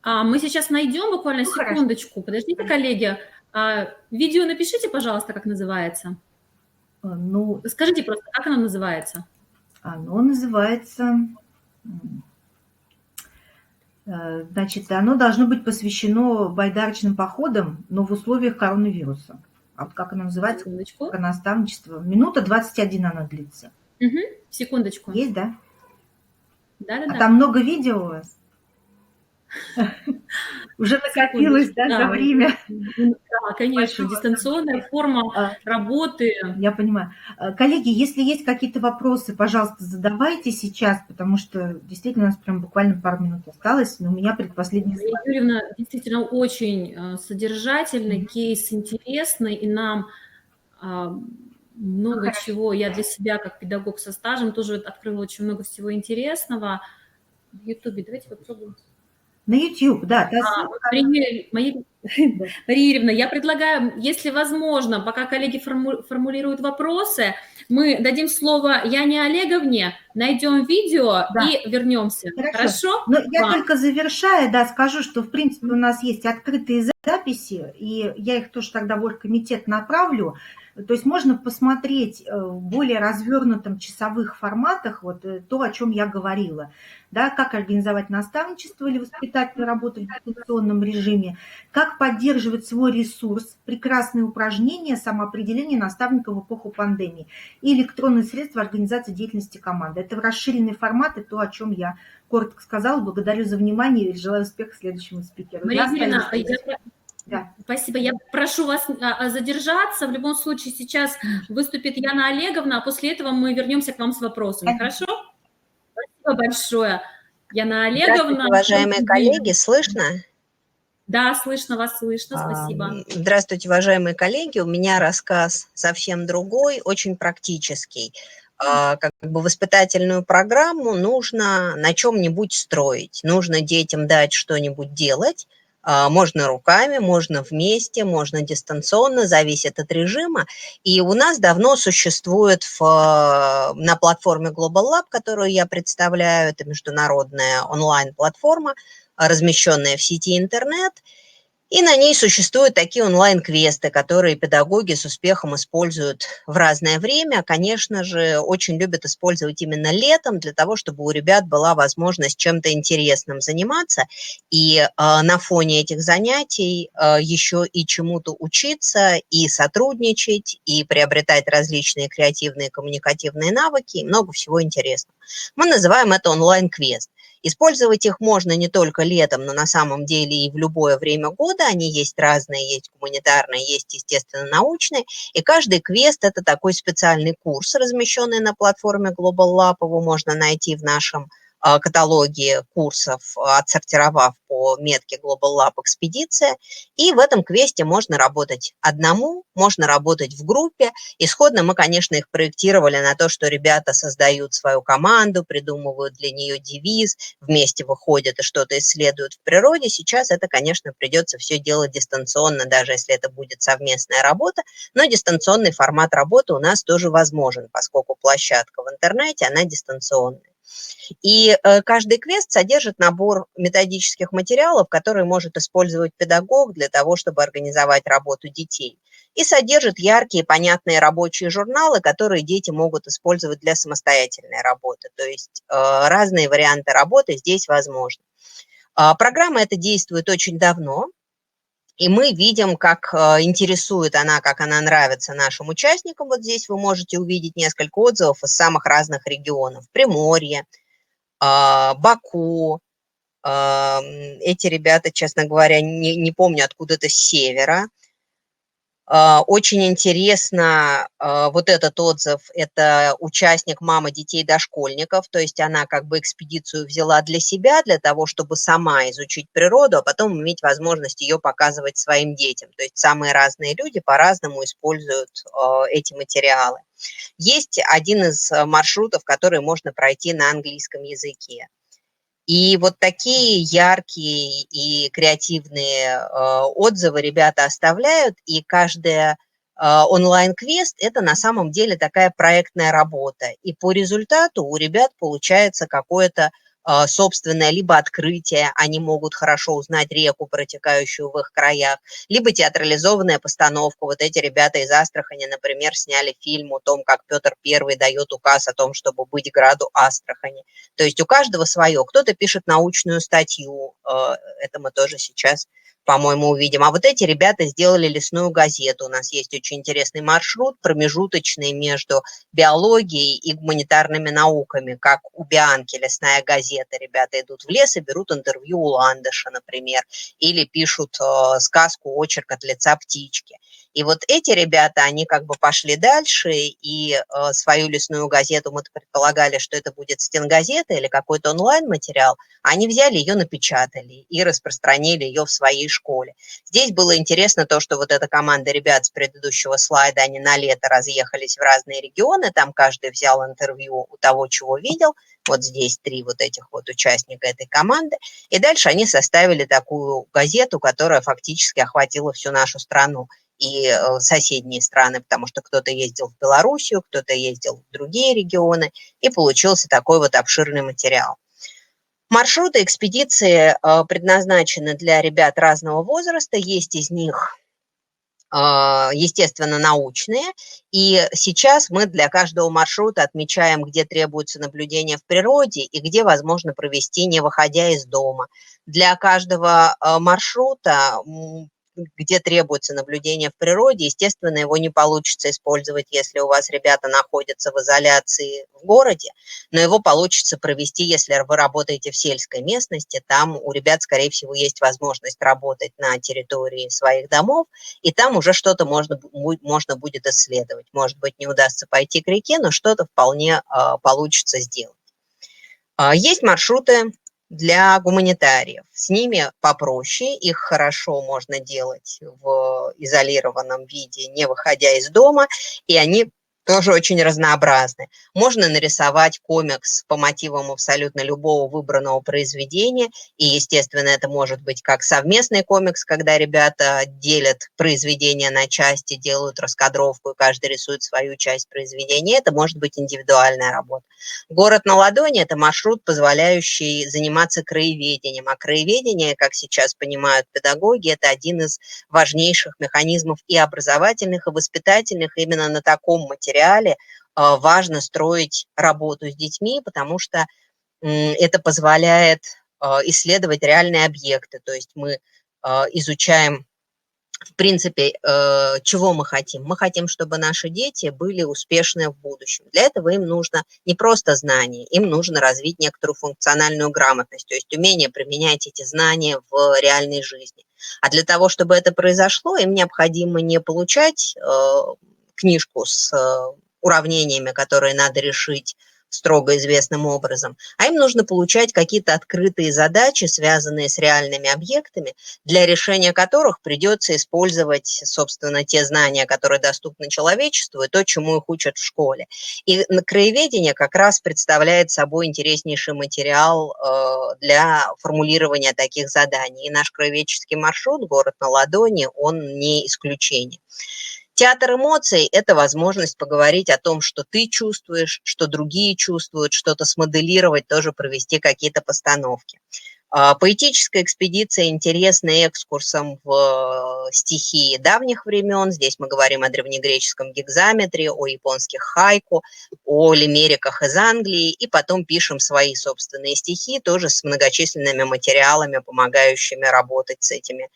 A: Мы сейчас найдем буквально секундочку.
B: Хорошо.
A: Подождите, коллеги. Видео напишите, пожалуйста, как называется.
B: Ну,
A: скажите просто, как оно называется?
B: Оно называется... Значит, оно должно быть посвящено байдарочным походам, но в условиях коронавируса. А вот как оно называется?
A: Секундочку.
B: Про наставничество. Минута 21 она длится.
A: Секундочку.
B: Есть, да?
A: Да.
B: А там много видео у вас? Уже накопилось, да, за время?
A: Да, конечно, дистанционная форма работы.
B: Я понимаю. Коллеги, если есть какие-то вопросы, пожалуйста, задавайте сейчас, потому что действительно у нас прям буквально пару минут осталось, но у меня предпоследний слайд.
A: Мария Юрьевна, действительно очень содержательный, кейс интересный, и нам много чего, я для себя как педагог со стажем тоже открыла очень много всего интересного. В Ютубе давайте попробуем.
B: На YouTube, да.
A: Мария Юрьевна, я предлагаю, если возможно, пока коллеги формулируют вопросы, мы дадим слово Яне Олеговне, найдем видео и вернемся. Хорошо?
B: Но я только завершая, да, скажу, что в принципе у нас есть открытые записи, и я их тоже тогда в оргкомитет направлю. То есть можно посмотреть в более развернутом часовых форматах вот то, о чем я говорила. Да, как организовать наставничество или воспитательную работу в дистанционном режиме, как поддерживать свой ресурс, прекрасные упражнения, самоопределение наставника в эпоху пандемии и электронные средства организации деятельности команды. Это в расширенный формат и то, о чем я коротко сказала. Благодарю за внимание и желаю успеха следующему спикеру.
A: Мария Юрьевна,
B: Да.
A: Спасибо. Я прошу вас задержаться. В любом случае сейчас выступит Яна Олеговна, а после этого мы вернемся к вам с вопросами. Хорошо? Спасибо большое. Яна
C: Здравствуйте,
A: Олеговна.
C: уважаемые коллеги, слышно?
A: Да, слышно вас, слышно, спасибо.
C: Здравствуйте, уважаемые коллеги. У меня рассказ совсем другой, очень практический. Как бы воспитательную программу нужно на чем-нибудь строить. Нужно детям дать что-нибудь делать. Можно руками, можно вместе, можно дистанционно, зависит от режима. И у нас давно существует на платформе Global Lab, которую я представляю, это международная онлайн-платформа, размещенная в сети интернет, и на ней существуют такие онлайн-квесты, которые педагоги с успехом используют в разное время. Конечно же, очень любят использовать именно летом для того, чтобы у ребят была возможность чем-то интересным заниматься. И на фоне этих занятий еще и чему-то учиться, и сотрудничать, и приобретать различные креативные коммуникативные навыки, и много всего интересного. Мы называем это онлайн-квест. Использовать их можно не только летом, но на самом деле и в любое время года. Они есть разные, есть гуманитарные, есть, естественно, научные. И каждый квест – это такой специальный курс, размещенный на платформе Global Lab. Его можно найти в нашем каталоге курсов, отсортировав по метке Global Lab «Экспедиция». И в этом квесте можно работать одному, можно работать в группе. Исходно мы, конечно, их проектировали на то, что ребята создают свою команду, придумывают для нее девиз, вместе выходят и что-то исследуют в природе. Сейчас это, конечно, придется все делать дистанционно, даже если это будет совместная работа, но дистанционный формат работы у нас тоже возможен, поскольку площадка в интернете, она дистанционная. И каждый квест содержит набор методических материалов, которые может использовать педагог для того, чтобы организовать работу детей. И содержит яркие, понятные рабочие журналы, которые дети могут использовать для самостоятельной работы. То есть разные варианты работы здесь возможны. Программа эта действует очень давно, и мы видим, как интересует она, как она нравится нашим участникам. Вот здесь вы можете увидеть несколько отзывов из самых разных регионов. Приморье, Баку. Эти ребята, честно говоря, не помню, откуда-то с севера. Очень интересно вот этот отзыв. Это участник мама детей-дошкольников, то есть она как бы экспедицию взяла для себя, для того, чтобы сама изучить природу, а потом иметь возможность ее показывать своим детям. То есть самые разные люди по-разному используют эти материалы. Есть один из маршрутов, который можно пройти на английском языке. И вот такие яркие и креативные отзывы ребята оставляют, и каждая онлайн-квест – это на самом деле такая проектная работа. И по результату у ребят получается какое-то собственное либо открытие, они могут хорошо узнать реку, протекающую в их краях, либо театрализованная постановка. Вот эти ребята из Астрахани, например, сняли фильм о том, как Петр I дает указ о том, чтобы быть граду Астрахани. То есть у каждого свое. Кто-то пишет научную статью, это мы тоже сейчас, по-моему, увидим. А вот эти ребята сделали лесную газету. У нас есть очень интересный маршрут, промежуточный между биологией и гуманитарными науками, как у Бианки лесная газета. Ребята идут в лес и берут интервью у ландыша, например, или пишут сказку «Очерк от лица птички». И вот эти ребята, они как бы пошли дальше, и свою лесную газету, мы предполагали, что это будет стенгазета или какой-то онлайн-материал, они взяли ее, напечатали и распространили ее в своей школе. Здесь было интересно то, что вот эта команда ребят с предыдущего слайда, они на лето разъехались в разные регионы, там каждый взял интервью у того, чего видел. Вот здесь 3 вот этих вот участника этой команды. И дальше они составили такую газету, которая фактически охватила всю нашу страну и соседние страны, потому что кто-то ездил в Белоруссию, кто-то ездил в другие регионы, и получился такой вот обширный материал. Маршруты экспедиции предназначены для ребят разного возраста, есть из них, естественно, научные, и сейчас мы для каждого маршрута отмечаем, где требуется наблюдение в природе и где возможно провести, не выходя из дома. Для каждого маршрута где требуется наблюдение в природе, естественно, его не получится использовать, если у вас ребята находятся в изоляции в городе, но его получится провести, если вы работаете в сельской местности, там у ребят, скорее всего, есть возможность работать на территории своих домов, и там уже что-то можно будет исследовать. Может быть, не удастся пойти к реке, но что-то вполне получится сделать. Есть маршруты для гуманитариев. С ними попроще, их хорошо можно делать в изолированном виде, не выходя из дома, и они тоже очень разнообразны. Можно нарисовать комикс по мотивам абсолютно любого выбранного произведения, и, естественно, это может быть как совместный комикс, когда ребята делят произведение на части, делают раскадровку, и каждый рисует свою часть произведения. Это может быть индивидуальная работа. Город на ладони – это маршрут, позволяющий заниматься краеведением, а краеведение, как сейчас понимают педагоги, это один из важнейших механизмов и образовательных, и воспитательных. Именно на таком материале важно строить работу с детьми, потому что это позволяет исследовать реальные объекты. То есть мы изучаем, в принципе, чего мы хотим. Мы хотим, чтобы наши дети были успешны в будущем. Для этого им нужно не просто знания, им нужно развить некоторую функциональную грамотность, то есть умение применять эти знания в реальной жизни. А для того, чтобы это произошло, им необходимо не получать книжку с уравнениями, которые надо решить строго известным образом, а им нужно получать какие-то открытые задачи, связанные с реальными объектами, для решения которых придется использовать, собственно, те знания, которые доступны человечеству, и то, чему их учат в школе. И краеведение как раз представляет собой интереснейший материал для формулирования таких заданий. И наш краеведческий маршрут «Город на ладони», он не исключение. Театр эмоций – это возможность поговорить о том, что ты чувствуешь, что другие чувствуют, что-то смоделировать, тоже провести какие-то постановки. Поэтическая экспедиция интересна экскурсом в стихии давних времен. Здесь мы говорим о древнегреческом гекзаметре, о японских хайку, о лимериках из Англии, и потом пишем свои собственные стихи, тоже с многочисленными материалами, помогающими работать с этими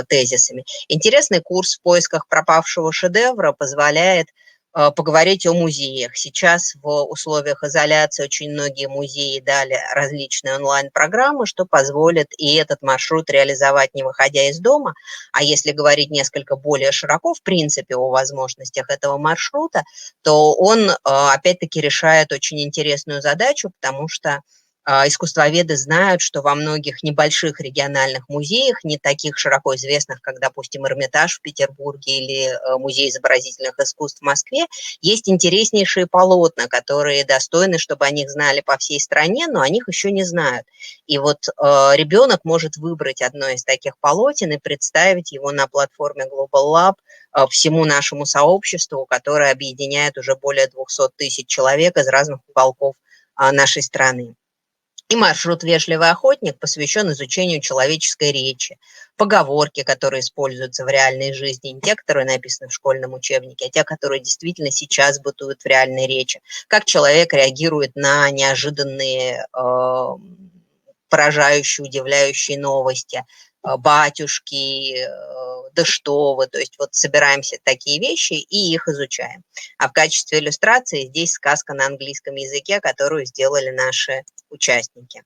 C: тезисами. Интересный курс в поисках пропавшего шедевра позволяет поговорить о музеях. Сейчас в условиях изоляции очень многие музеи дали различные онлайн-программы, что позволит и этот маршрут реализовать, не выходя из дома. А если говорить несколько более широко, в принципе, о возможностях этого маршрута, то он, опять-таки, решает очень интересную задачу, потому что искусствоведы знают, что во многих небольших региональных музеях, не таких широко известных, как, допустим, Эрмитаж в Петербурге или Музей изобразительных искусств в Москве, есть интереснейшие полотна, которые достойны, чтобы о них знали по всей стране, но о них еще не знают. И вот ребенок может выбрать одно из таких полотен и представить его на платформе Global Lab всему нашему сообществу, которое объединяет уже более 200 тысяч человек из разных уголков нашей страны. И маршрут «Вежливый охотник» посвящен изучению человеческой речи, поговорки, которые используются в реальной жизни, не те, которые написаны в школьном учебнике, а те, которые действительно сейчас бытуют в реальной речи. Как человек реагирует на неожиданные, поражающие, удивляющие новости, батюшки, да что вы, то есть вот собираемся такие вещи и их изучаем. А в качестве иллюстрации здесь сказка на английском языке, которую сделали наши участники.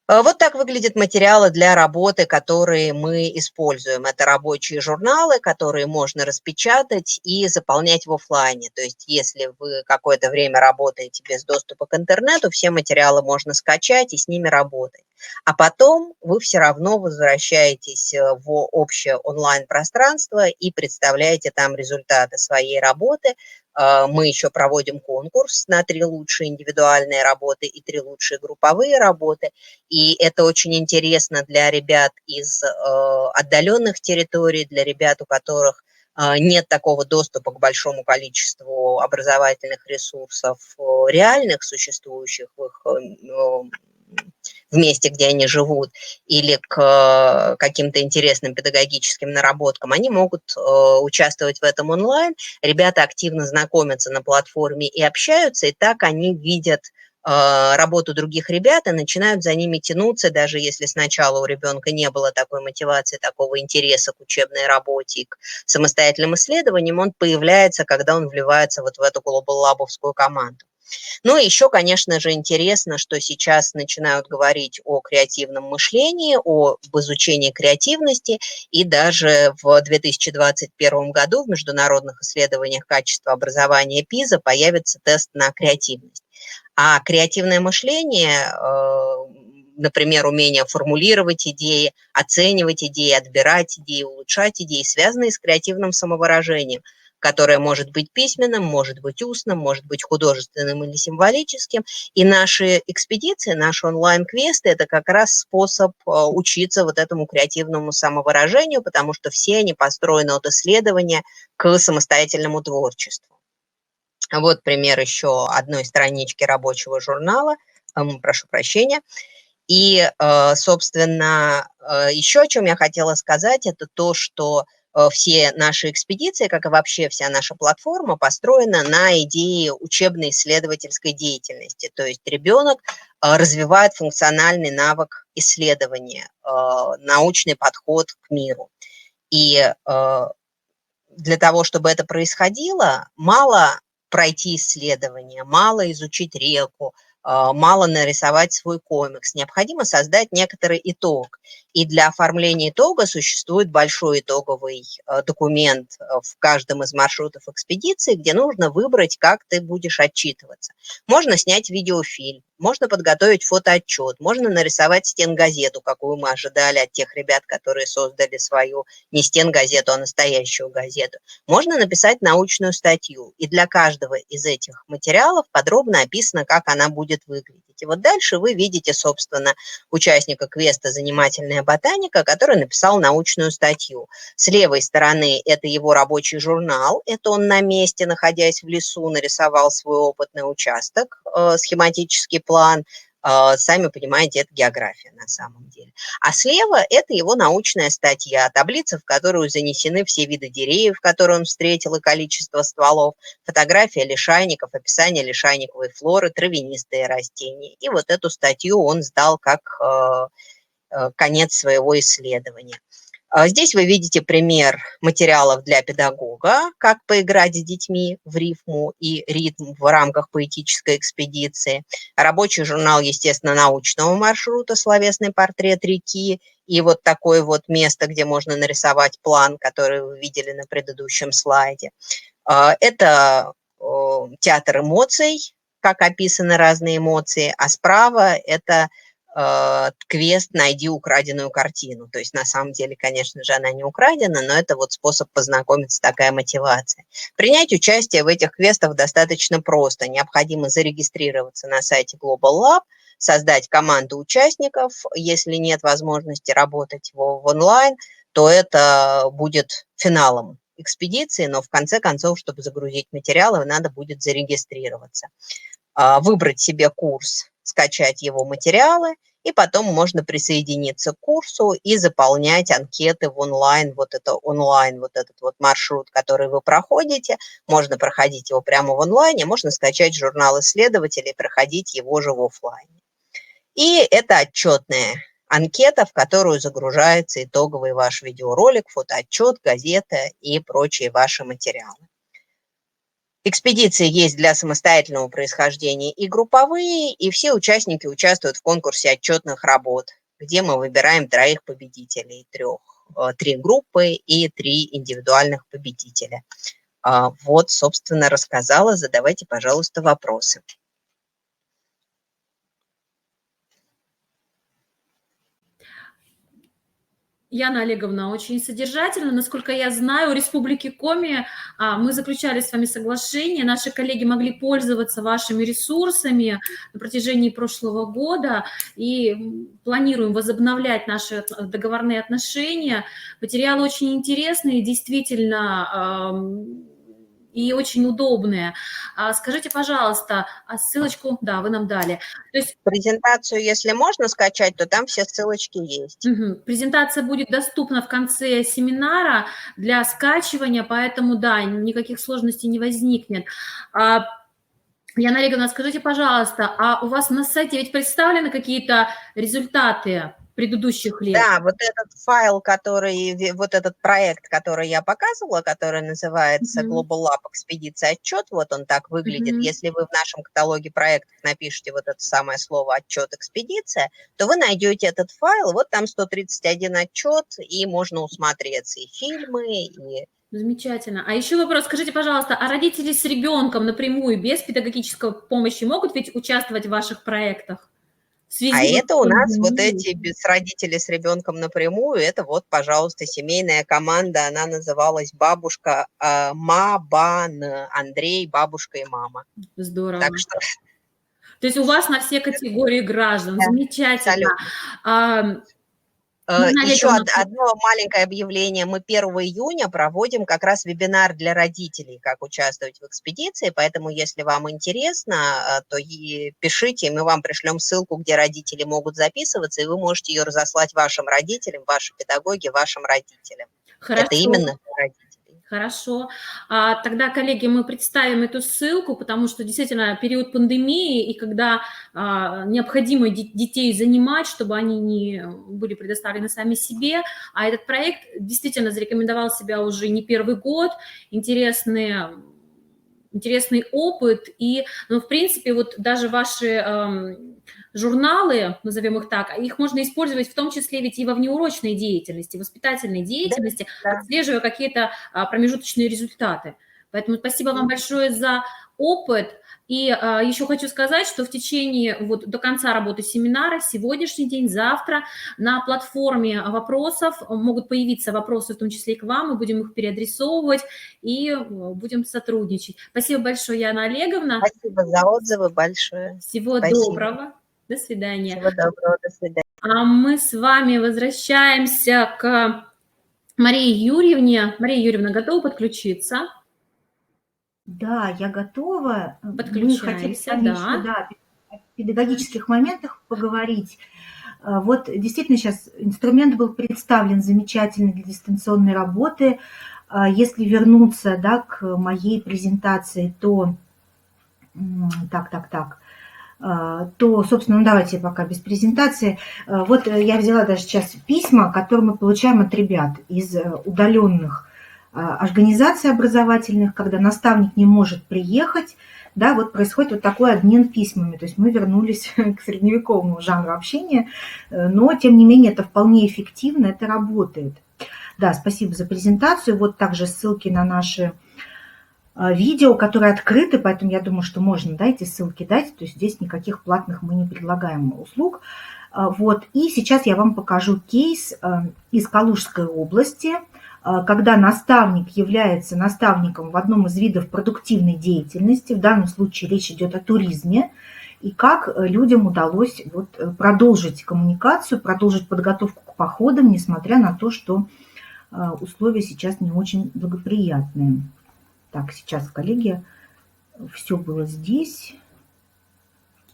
C: Вот так выглядят материалы для работы, которые мы используем. Это рабочие журналы, которые можно распечатать и заполнять в офлайне. То есть если вы какое-то время работаете без доступа к интернету, все материалы можно скачать и с ними работать. А потом вы все равно возвращаетесь в общее онлайн-пространство и представляете там результаты своей работы. Мы еще проводим конкурс на 3 лучшие индивидуальные работы и 3 лучшие групповые работы. И это очень интересно для ребят из отдаленных территорий, для ребят, у которых нет такого доступа к большому количеству образовательных ресурсов реальных, существующих в их в месте, где они живут, или к каким-то интересным педагогическим наработкам, они могут участвовать в этом онлайн. Ребята активно знакомятся на платформе и общаются, и так они видят работу других ребят и начинают за ними тянуться, даже если сначала у ребенка не было такой мотивации, такого интереса к учебной работе и к самостоятельным исследованиям, он появляется, когда он вливается вот в эту Global Lab'овскую команду. Ну и еще, конечно же, интересно, что сейчас начинают говорить о креативном мышлении, об изучении креативности, и даже в 2021 году в международных исследованиях качества образования PISA появится тест на креативность. А креативное мышление, например, умение формулировать идеи, оценивать идеи, отбирать идеи, улучшать идеи, связанные с креативным самовыражением, которое может быть письменным, может быть устным, может быть художественным или символическим. И наши экспедиции, наши онлайн-квесты – это как раз способ учиться вот этому креативному самовыражению, потому что все они построены от исследования к самостоятельному творчеству. Вот пример еще одной странички рабочего журнала, прошу прощения. И, собственно, еще о чем я хотела сказать, это то, что все наши экспедиции, как и вообще вся наша платформа, построена на идее учебно-исследовательской деятельности. То есть ребенок развивает функциональный навык исследования, научный подход к миру. И для того, чтобы это происходило, мало пройти исследование, мало изучить реку, мало нарисовать свой комикс. Необходимо создать некоторый итог. И для оформления итога существует большой итоговый документ в каждом из маршрутов экспедиции, где нужно выбрать, как ты будешь отчитываться. Можно снять видеофильм, можно подготовить фотоотчет, можно нарисовать стенгазету, какую мы ожидали от тех ребят, которые создали свою не стенгазету, а настоящую газету. Можно написать научную статью. И для каждого из этих материалов подробно описано, как она будет выглядеть. И вот дальше вы видите, собственно, участника квеста «Занимательная ботаника», который написал научную статью. С левой стороны это его рабочий журнал, это он на месте, находясь в лесу, нарисовал свой опытный участок, схематический план. Сами понимаете, это география на самом деле. А слева это его научная статья, таблица, в которую занесены все виды деревьев, которые он встретил, и количество стволов, фотография лишайников, описание лишайниковой флоры, травянистые растения. И вот эту статью он сдал как конец своего исследования. Здесь вы видите пример материалов для педагога, как поиграть с детьми в рифму и ритм в рамках поэтической экспедиции. Рабочий журнал, естественно, научного маршрута «Словесный портрет реки». И вот такое вот место, где можно нарисовать план, который вы видели на предыдущем слайде. Это театр эмоций, как описаны разные эмоции, а справа это квест «Найди украденную картину». То есть на самом деле, конечно же, она не украдена, но это вот способ познакомиться, такая мотивация. Принять участие в этих квестах достаточно просто. Необходимо зарегистрироваться на сайте Global Lab, создать команду участников. Если нет возможности работать в онлайн, то это будет финалом экспедиции, но в конце концов, чтобы загрузить материалы, надо будет зарегистрироваться. Выбрать себе курс, скачать его материалы, и потом можно присоединиться к курсу и заполнять анкеты в онлайн, вот этот вот маршрут, который вы проходите. Можно проходить его прямо в онлайне, можно скачать журнал исследователей и проходить его же в офлайне. И это отчетная анкета, в которую загружается итоговый ваш видеоролик, фотоотчет, газета и прочие ваши материалы. Экспедиции есть для самостоятельного происхождения и групповые, и все участники участвуют в конкурсе отчетных работ, где мы выбираем 3 победителей, 3 группы и 3 индивидуальных победителя. Вот, собственно, рассказала. Задавайте, пожалуйста, вопросы.
A: Яна Олеговна, очень содержательно. Насколько я знаю, у Республики Коми мы заключали с вами соглашение, наши коллеги могли пользоваться вашими ресурсами на протяжении прошлого года, и планируем возобновлять наши договорные отношения. Материалы очень интересные, действительно, и очень удобные. Скажите, пожалуйста, ссылочку, да, вы нам дали.
C: То есть презентацию, если можно скачать, то там все ссылочки есть.
A: Презентация будет доступна в конце семинара для скачивания, поэтому, да, никаких сложностей не возникнет. Яна Олеговна, скажите, пожалуйста, а у вас на сайте ведь представлены какие-то результаты предыдущих лет?
C: Да, вот этот файл, вот этот проект, который я показывала, который называется
A: Мгм.
C: Global Lab Экспедиция Отчет, вот он так выглядит.
A: Мгм.
C: Если вы в нашем каталоге проектов напишите вот это самое слово «Отчет Экспедиция», то вы найдете этот файл, вот там 131 отчет, и можно усмотреться и фильмы, и...
A: Замечательно. А еще вопрос. Скажите, пожалуйста, а родители с ребенком напрямую, без педагогической помощи, могут ведь участвовать в ваших проектах? В
C: А
A: связи вот
C: это
A: с
C: у нас вот
A: пандемией.
C: эти без родители с ребенком напрямую, это вот, пожалуйста, семейная команда, она называлась «Бабушка Мабан», Андрей, бабушка и мама. Так
A: Здорово.
C: что
A: То есть у вас на все категории граждан.
C: да,
A: Замечательно.
C: абсолютно.
A: Ам, Яна
C: Еще
A: Олеговна,
C: одно маленькое объявление. Мы 1 июня проводим как раз вебинар для родителей, как участвовать в экспедиции, поэтому если вам интересно, то и пишите, и мы вам пришлем ссылку, где родители могут записываться, и вы можете ее разослать вашим родителям, вашей педагоге, вашим родителям. Это
A: хорошо.
C: именно для родителей.
A: Хорошо. Тогда, коллеги, мы представим эту ссылку, потому что действительно период пандемии, и когда необходимо детей занимать, чтобы они не были предоставлены сами себе, а этот проект действительно зарекомендовал себя уже не первый год, интересный опыт, и, ну, в принципе, вот даже ваши журналы, назовем их так, их можно использовать в том числе ведь и во внеурочной деятельности, воспитательной
C: Да,
A: деятельности,
C: да.
A: отслеживая какие-то промежуточные результаты. Поэтому спасибо вам большое за опыт. И еще хочу сказать, что в течение вот до конца работы семинара, сегодняшний день, завтра, на платформе вопросов могут появиться вопросы, в том числе и к вам, мы будем их переадресовывать и будем сотрудничать. Спасибо большое, Яна Олеговна.
C: Спасибо за отзывы большое.
A: Всего
C: Спасибо.
A: доброго. До свидания.
C: Всего доброго. До свидания.
A: А мы с вами возвращаемся к Марии Юрьевне. Мария Юрьевна, готова подключиться?
B: Да, я готова. Мы хотели с
A: Подключаемся,
B: вами еще,
A: да.
B: да, о педагогических моментах поговорить. Вот действительно сейчас инструмент был представлен замечательный для дистанционной работы. Если вернуться, да, к моей презентации, то то, собственно, ну, давайте пока без презентации. Вот я взяла даже сейчас письма, которые мы получаем от ребят из удаленных организаций образовательных, когда наставник не может приехать, да, вот происходит вот такой обмен письмами. То есть мы вернулись к средневековому жанру общения, но, тем не менее, это вполне эффективно, это работает. Да, спасибо за презентацию. Вот также ссылки на наши видео, которые открыты, поэтому я думаю, что можно, да, эти ссылки дать, то есть здесь никаких платных мы не предлагаем услуг. Вот, и сейчас я вам покажу кейс из Калужской области, когда наставник является наставником в одном из видов продуктивной деятельности, в данном случае речь идет о туризме, и как людям удалось вот продолжить коммуникацию, продолжить подготовку к походам, несмотря на то, что условия сейчас не очень благоприятные. Так, сейчас, коллеги, все было здесь.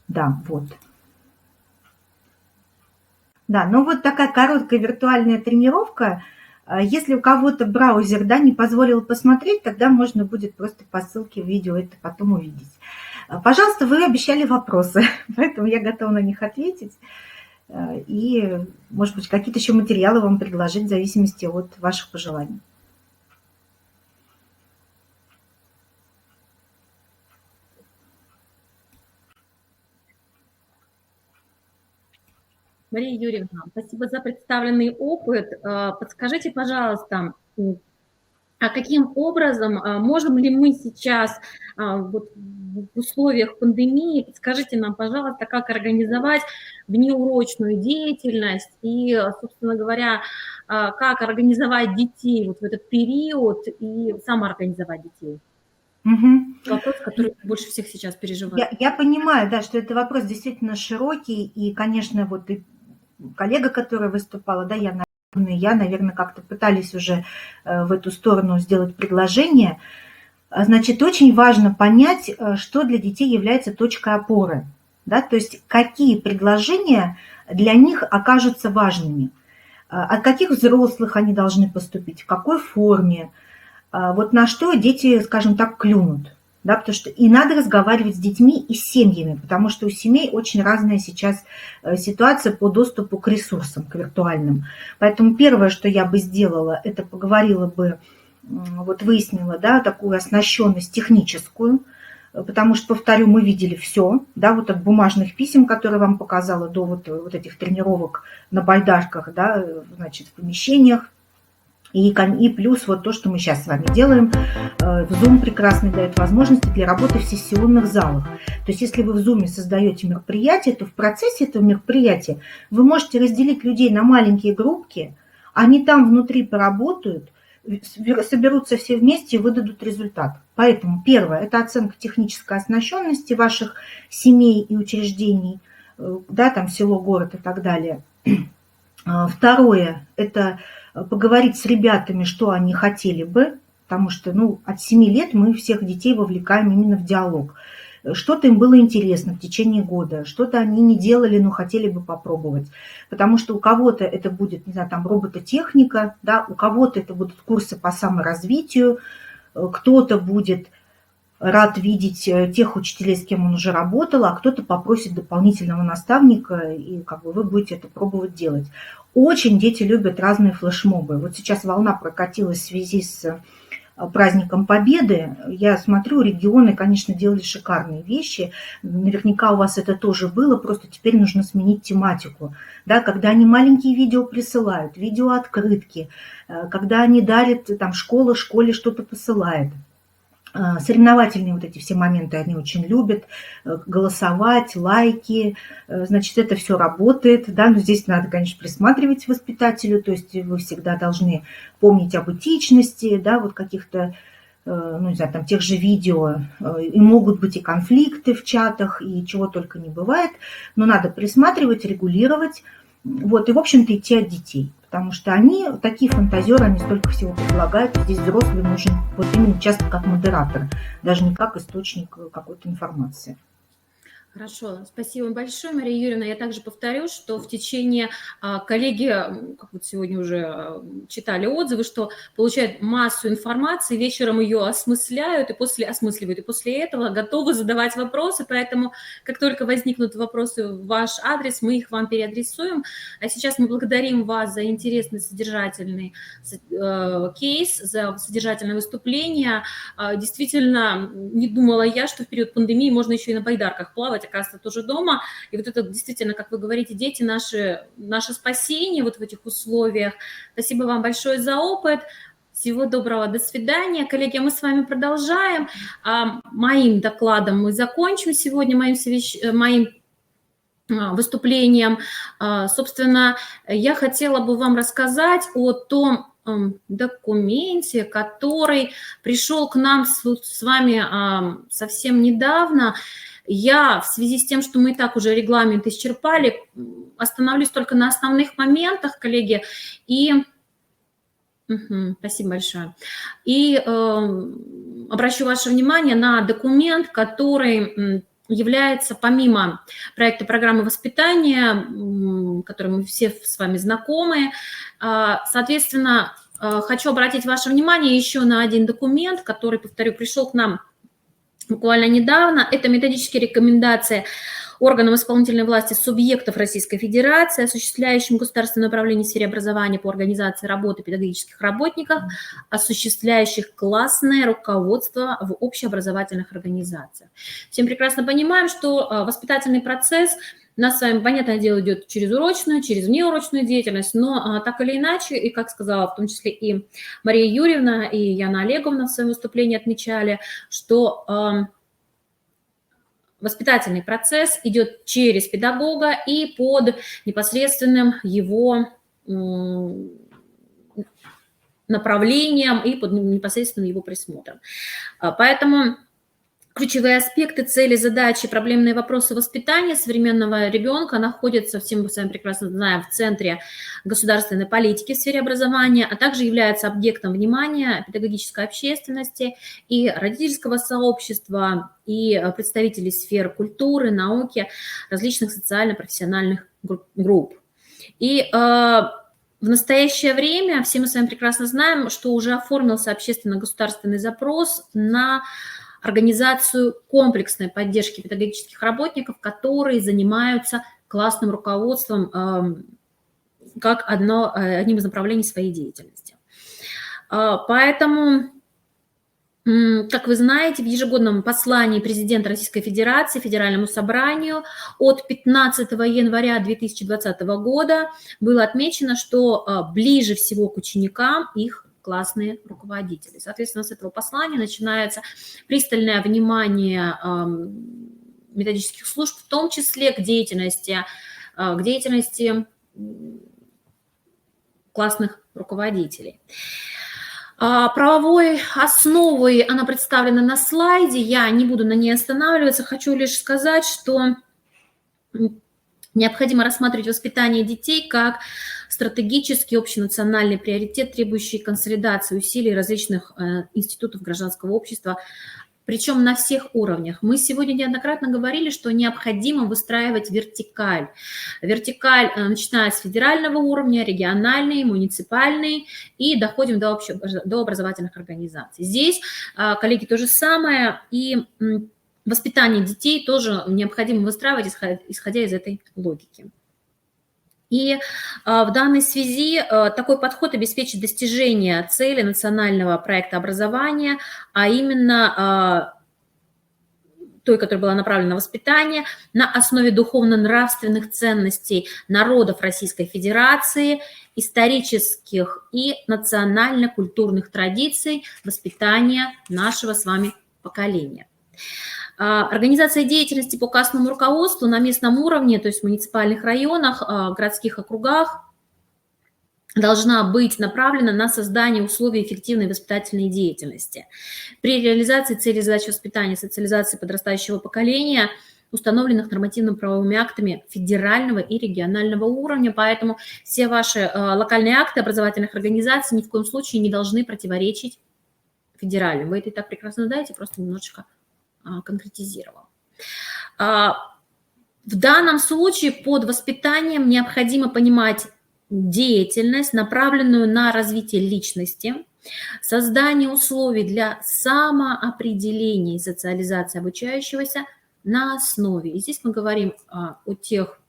B: Да, вот. Да, ну вот такая короткая виртуальная тренировка. Если у кого-то браузер, да, не позволил посмотреть, тогда можно будет просто по ссылке в видео это потом увидеть. Пожалуйста, вы обещали вопросы, поэтому я готова на них ответить. И, может быть, какие-то еще материалы вам предложить в зависимости от ваших пожеланий.
A: Мария Юрьевна, спасибо за представленный опыт. Подскажите, пожалуйста, а каким образом можем ли мы сейчас вот, в условиях пандемии, подскажите нам, пожалуйста, как организовать внеурочную деятельность и, собственно говоря, как организовать детей вот в этот период и самоорганизовать детей?
B: Угу.
A: Вопрос, который больше всех сейчас переживает.
B: Я понимаю, да, что это вопрос действительно широкий, и, конечно, вот и коллега, которая выступала, да, я, наверное, как-то пытались уже в эту сторону сделать предложение. Значит, очень важно понять, что для детей является точкой опоры, да, то есть какие предложения для них окажутся важными, от каких взрослых они должны поступить, в какой форме, вот на что дети, скажем так, клюнут. да, потому что и надо разговаривать с детьми и с семьями, потому что у семей очень разная сейчас ситуация по доступу к ресурсам, к виртуальным. Поэтому первое, что я бы сделала, это поговорила бы, вот выяснила, да, такую оснащенность техническую, потому что, повторю, мы видели все, да, вот от бумажных писем, которые вам показала, до вот этих тренировок на байдарках, да, значит, в помещениях. И плюс вот то, что мы сейчас с вами делаем, в Zoom прекрасно дает возможности для работы в сессионных залах. То есть если вы в Zoom создаете мероприятие, то в процессе этого мероприятия вы можете разделить людей на маленькие группки, они там внутри поработают, соберутся все вместе и выдадут результат. Поэтому первое – это оценка технической оснащенности ваших семей и учреждений, да, там село, город и так далее. Второе – это поговорить с ребятами, что они хотели бы, потому что, ну, от 7 лет мы всех детей вовлекаем именно в диалог. Что-то им было интересно в течение года, что-то они не делали, но хотели бы попробовать. Потому что у кого-то это будет, не знаю, там робототехника, да, у кого-то это будут курсы по саморазвитию, кто-то будет рад видеть тех учителей, с кем он уже работал, а кто-то попросит дополнительного наставника, и как бы вы будете это пробовать делать. Очень дети любят разные флешмобы. Вот сейчас волна прокатилась в связи с праздником Победы. Я смотрю, регионы, конечно, делали шикарные вещи. Наверняка у вас это тоже было, просто теперь нужно сменить тематику. Да, когда они маленькие видео присылают, видеооткрытки, когда они дарят, там, школа школе что-то посылает. Соревновательные вот эти все моменты они очень любят, голосовать, лайки, значит, это все работает, да, но здесь надо, конечно, присматривать воспитателю, то есть вы всегда должны помнить об этичности, да, вот каких-то, ну, не знаю, там, тех же видео, и могут быть и конфликты в чатах, и чего только не бывает, но надо присматривать, регулировать, вот, и, в общем-то, идти от детей. Потому что они, такие фантазеры, они столько всего предлагают. Здесь взрослый нужен вот именно часто как модератор, даже не как источник какой-то информации.
A: Хорошо, спасибо большое, Мария Юрьевна. Я также повторю, что в течение коллеги, как вот сегодня уже читали отзывы, что получают массу информации, вечером ее осмысляют и осмысливают, и после этого готовы задавать вопросы, поэтому как только возникнут вопросы в ваш адрес, мы их вам переадресуем. А сейчас мы благодарим вас за интересный содержательный кейс, за содержательное выступление. Действительно, не думала я, что в период пандемии можно еще и на байдарках плавать, оказывается, тоже дома. И вот это действительно, как вы говорите, дети наше спасение вот в этих условиях. Спасибо вам большое за опыт. Всего доброго, до свидания. Коллеги, мы с вами продолжаем. Моим докладом мы закончим сегодня, моим выступлением. Собственно, я хотела бы вам рассказать о том документе, который пришел к нам с вами совсем недавно. Я в связи с тем, что мы и так уже регламент исчерпали, остановлюсь только на основных моментах, коллеги, и спасибо большое. И обращу ваше внимание на документ, который является, помимо проекта программы воспитания, которым мы все с вами знакомы, соответственно, хочу обратить ваше внимание еще на один документ, который, повторю, пришел к нам буквально недавно. Это методические рекомендации органам исполнительной власти субъектов Российской Федерации, осуществляющим государственное управление в сфере образования по организации работы педагогических работников, осуществляющих классное руководство в общеобразовательных организациях. Всем прекрасно понимаем, что воспитательный процесс у нас с вами, понятное дело, идет через урочную, через внеурочную деятельность, но так или иначе, и как сказала в том числе и Мария Юрьевна, и Яна Олеговна в своем выступлении отмечали, что воспитательный процесс идет через педагога и под непосредственным его направлением и под непосредственным его присмотром. Поэтому ключевые аспекты, цели, задачи, проблемные вопросы воспитания современного ребенка находятся, всем мы с вами прекрасно знаем, в центре государственной политики в сфере образования, а также являются объектом внимания педагогической общественности и родительского сообщества, и представителей сфер культуры, науки, различных социально-профессиональных групп. И в настоящее время все мы с вами прекрасно знаем, что уже оформился общественно-государственный запрос на организацию комплексной поддержки педагогических работников, которые занимаются классным руководством как одним из направлений своей деятельности. Поэтому, как вы знаете, в ежегодном послании президента Российской Федерации Федеральному собранию от 15 января 2020 года было отмечено, что ближе всего к ученикам их классные руководители. Соответственно, с этого послания начинается пристальное внимание методических служб, в том числе к деятельности классных руководителей. Правовой основой она представлена на слайде, я не буду на ней останавливаться, хочу лишь сказать, что необходимо рассматривать воспитание детей как стратегический общенациональный приоритет, требующий консолидации усилий различных институтов гражданского общества, причем на всех уровнях. Мы сегодня неоднократно говорили, что необходимо выстраивать вертикаль. Вертикаль, начиная с федерального уровня, региональный, муниципальный, и доходим до образовательных организаций. Здесь, коллеги, то же самое, и воспитание детей тоже необходимо выстраивать, исходя из этой логики. И в данной связи такой подход обеспечит достижение цели национального проекта образования, а именно той, которая была направлена на воспитание, на основе духовно-нравственных ценностей народов Российской Федерации, исторических и национально-культурных традиций воспитания нашего с вами поколения. Организация деятельности по классному руководству на местном уровне, то есть в муниципальных районах, городских округах, должна быть направлена на создание условий эффективной воспитательной деятельности. При реализации целей задач воспитания и социализации подрастающего поколения, установленных нормативно-правовыми актами федерального и регионального уровня, поэтому все ваши локальные акты образовательных организаций ни в коем случае не должны противоречить федеральным. Вы это и так прекрасно знаете, просто немножечко конкретизировал. В данном случае под воспитанием необходимо понимать деятельность, направленную на развитие личности, создание условий для самоопределения и социализации обучающегося на основе. И здесь мы говорим о тех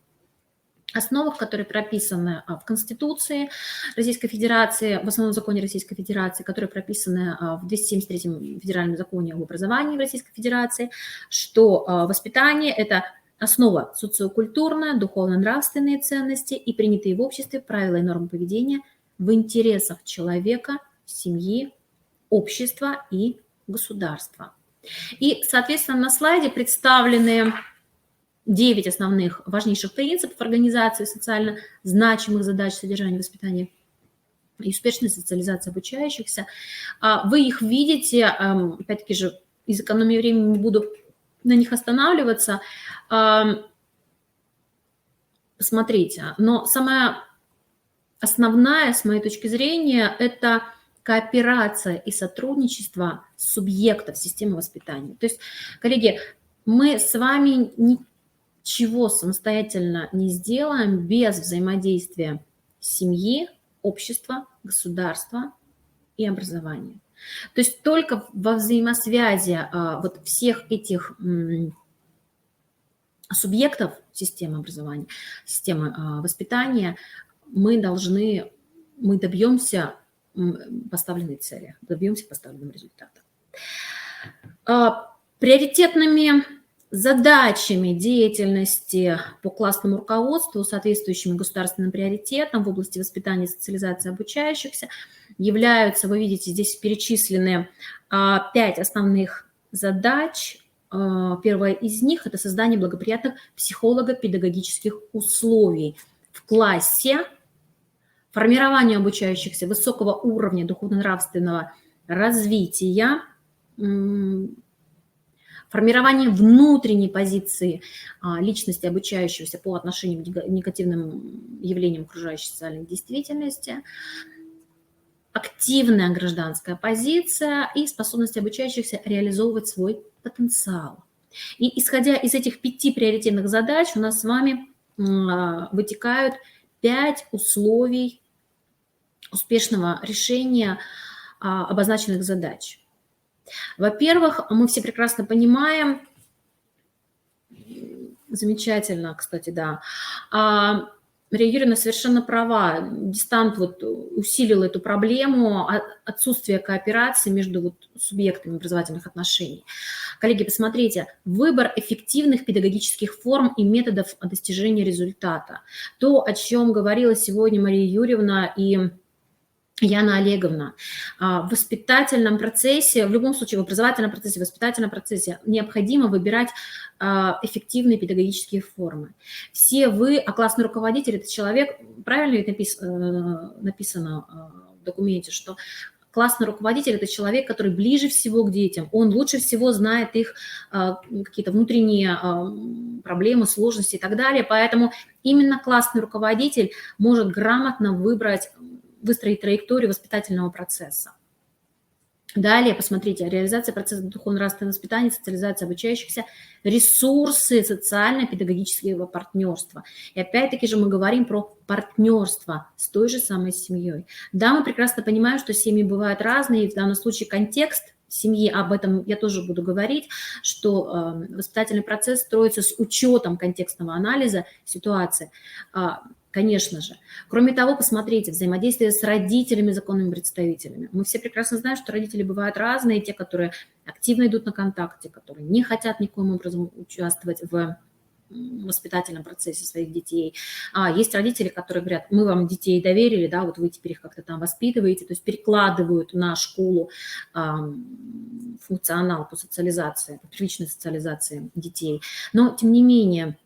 A: основах, которые прописаны в Конституции Российской Федерации, в основном законе Российской Федерации, которые прописаны в 273-м федеральном законе об образовании в Российской Федерации, что воспитание – это основа социокультурная, духовно-нравственные ценности и принятые в обществе правила и нормы поведения в интересах человека, семьи, общества и государства. И, соответственно, на слайде представлены 9 основных важнейших принципов организации социально значимых задач содержания воспитания и успешной социализации обучающихся. Вы их видите, опять-таки же, из экономии времени не буду на них останавливаться. Посмотрите, но самая основная, с моей точки зрения, это кооперация и сотрудничество субъектов системы воспитания. То есть, коллеги, мы с вами ничего самостоятельно не сделаем без взаимодействия семьи, общества, государства и образования. То есть только во взаимосвязи вот всех этих субъектов системы образования, системы воспитания мы добьемся поставленной цели, добьемся поставленного результата. Приоритетными задачами деятельности по классному руководству, соответствующими государственным приоритетам в области воспитания и социализации обучающихся, являются, вы видите, здесь перечислены 5 основных задач. Первая из них – это создание благоприятных психолого-педагогических условий в классе, формирование обучающихся высокого уровня духовно-нравственного развития, формирование внутренней позиции личности обучающегося по отношению к негативным явлениям окружающей социальной действительности, активная гражданская позиция и способность обучающихся реализовывать свой потенциал. И исходя из этих 5 приоритетных задач у нас с вами вытекают 5 условий успешного решения обозначенных задач. Во-первых, мы все прекрасно понимаем, замечательно, кстати, да, Мария Юрьевна совершенно права. Дистант вот усилил эту проблему отсутствия кооперации между вот субъектами образовательных отношений. Коллеги, посмотрите, выбор эффективных педагогических форм и методов достижения результата. То, о чем говорила сегодня Мария Юрьевна и Яна Олеговна, в воспитательном процессе, в любом случае в образовательном процессе, в воспитательном процессе необходимо выбирать эффективные педагогические формы. Все вы, а классный руководитель – это человек, правильно ведь написано в документе, что классный руководитель – это человек, который ближе всего к детям, он лучше всего знает их какие-то внутренние проблемы, сложности и так далее, поэтому именно классный руководитель может грамотно выстроить траекторию воспитательного процесса. Далее, посмотрите, реализация процесса духовно-нравственного воспитания, социализация обучающихся, ресурсы социально-педагогического партнерства. И опять-таки же мы говорим про партнерство с той же самой семьей. Да, мы прекрасно понимаем, что семьи бывают разные, и в данном случае контекст семьи, об этом я тоже буду говорить, что воспитательный процесс строится с учетом контекстного анализа ситуации. Конечно же. Кроме того, посмотрите, взаимодействие с родителями, законными представителями. Мы все прекрасно знаем, что родители бывают разные, те, которые активно идут на контакте, которые не хотят никоим образом участвовать в воспитательном процессе своих детей. Есть родители, которые говорят, мы вам детей доверили, да, вот вы теперь их как-то там воспитываете, то есть перекладывают на школу функционал по социализации, по первичной социализации детей. Но, тем не менее,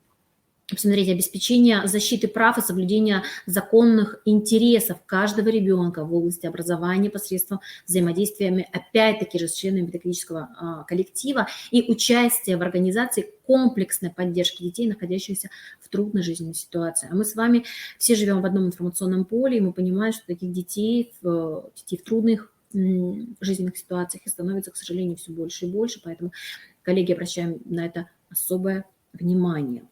A: посмотрите, обеспечение защиты прав и соблюдения законных интересов каждого ребенка в области образования посредством взаимодействия, опять-таки же, с членами педагогического коллектива и участие в организации комплексной поддержки детей, находящихся в трудной жизненной ситуации. А мы с вами все живем в одном информационном поле, и мы понимаем, что таких детей в трудных жизненных ситуациях становится, к сожалению, все больше и больше, поэтому, коллеги, обращаем на это особое внимание.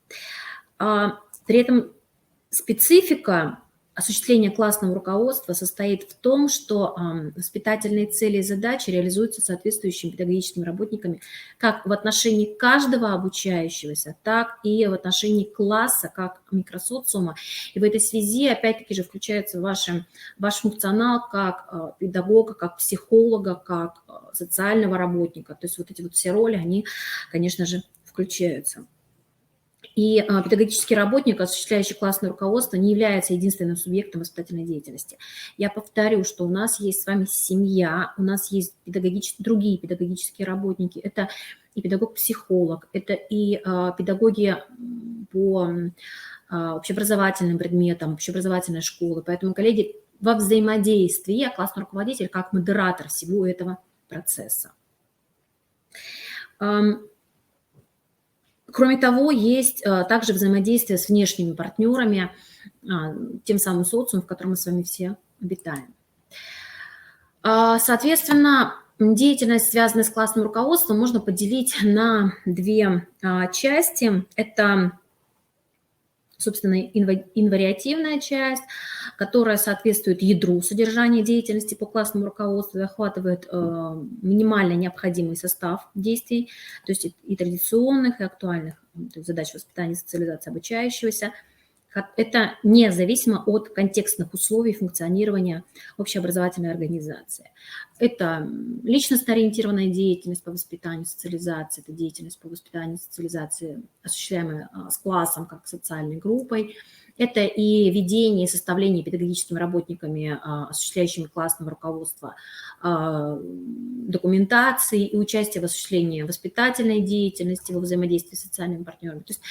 A: При этом специфика осуществления классного руководства состоит в том, что воспитательные цели и задачи реализуются соответствующими педагогическими работниками как в отношении каждого обучающегося, так и в отношении класса, как микросоциума. И в этой связи, опять-таки же, включается ваш функционал как педагога, как психолога, как социального работника. То есть вот эти вот все роли, они, конечно же, включаются. И педагогический работник, осуществляющий классное руководство, не является единственным субъектом воспитательной деятельности. Я повторю, что у нас есть с вами семья, у нас есть другие педагогические работники. Это и педагог-психолог, это и педагоги по общеобразовательным предметам, общеобразовательной школы. Поэтому, коллеги, во взаимодействии классный руководитель как модератор всего этого процесса. Кроме того, есть также взаимодействие с внешними партнерами, тем самым социумом, в котором мы с вами все обитаем. Соответственно, деятельность, связанная с классным руководством, можно поделить на две части. Это, собственно, инвариативная часть, которая соответствует ядру содержания деятельности по классному руководству и охватывает минимально необходимый состав действий, то есть и традиционных, и актуальных задач воспитания и социализации обучающегося. Это независимо от контекстных условий функционирования общеобразовательной организации. Это личностно-ориентированная деятельность по воспитанию и социализации, это деятельность по воспитанию и социализации, осуществляемая с классом как социальной группой. Это и ведение и составление педагогическими работниками, осуществляющими классного руководства, документации и участие в осуществлении воспитательной деятельности, во взаимодействии с социальными партнерами. То есть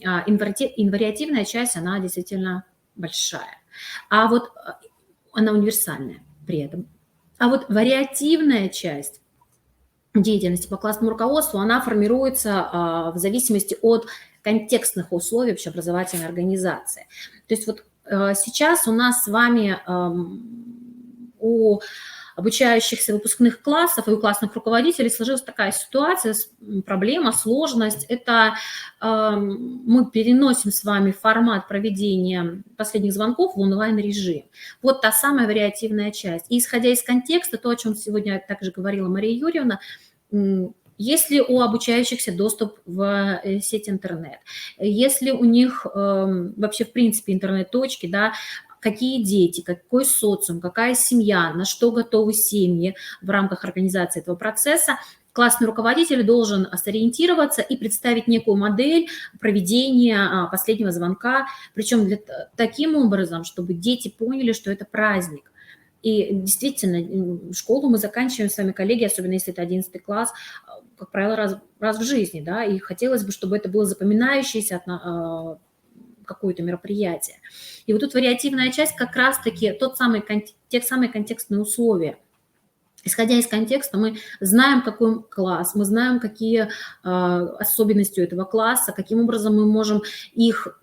A: инвариативная часть, она действительно большая, а вот она универсальная при этом. А вот вариативная часть деятельности по классному руководству, она формируется в зависимости от контекстных условий общеобразовательной организации. То есть вот сейчас у нас с вами у обучающихся выпускных классов и у классных руководителей сложилась такая ситуация, проблема, сложность. Это мы переносим с вами формат проведения последних звонков в онлайн-режим. Вот та самая вариативная часть. И исходя из контекста, то, о чем сегодня также говорила Мария Юрьевна, есть ли у обучающихся доступ в сеть интернет, если у них вообще в принципе интернет-точки, да, какие дети, какой социум, какая семья, на что готовы семьи в рамках организации этого процесса, классный руководитель должен сориентироваться и представить некую модель проведения последнего звонка, причем таким образом, чтобы дети поняли, что это праздник. И действительно, школу мы заканчиваем с вами, коллеги, особенно если это 11 класс, как правило, раз в жизни, да, и хотелось бы, чтобы это было запоминающееся какое-то мероприятие. И вот тут вариативная часть как раз-таки те самые контекстные условия. Исходя из контекста, мы знаем, какой класс, мы знаем, какие особенности у этого класса, каким образом мы можем их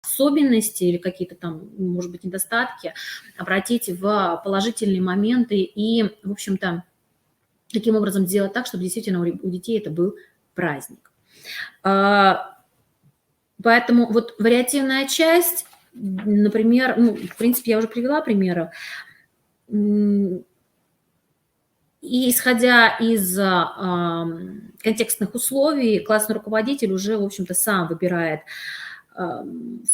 A: особенности или какие-то там, может быть, недостатки обратить в положительные моменты и, в общем-то, таким образом сделать так, чтобы действительно у детей это был праздник. Поэтому вот вариативная часть, например, ну, в принципе, я уже привела примеры, и исходя из контекстных условий, классный руководитель уже, в общем-то, сам выбирает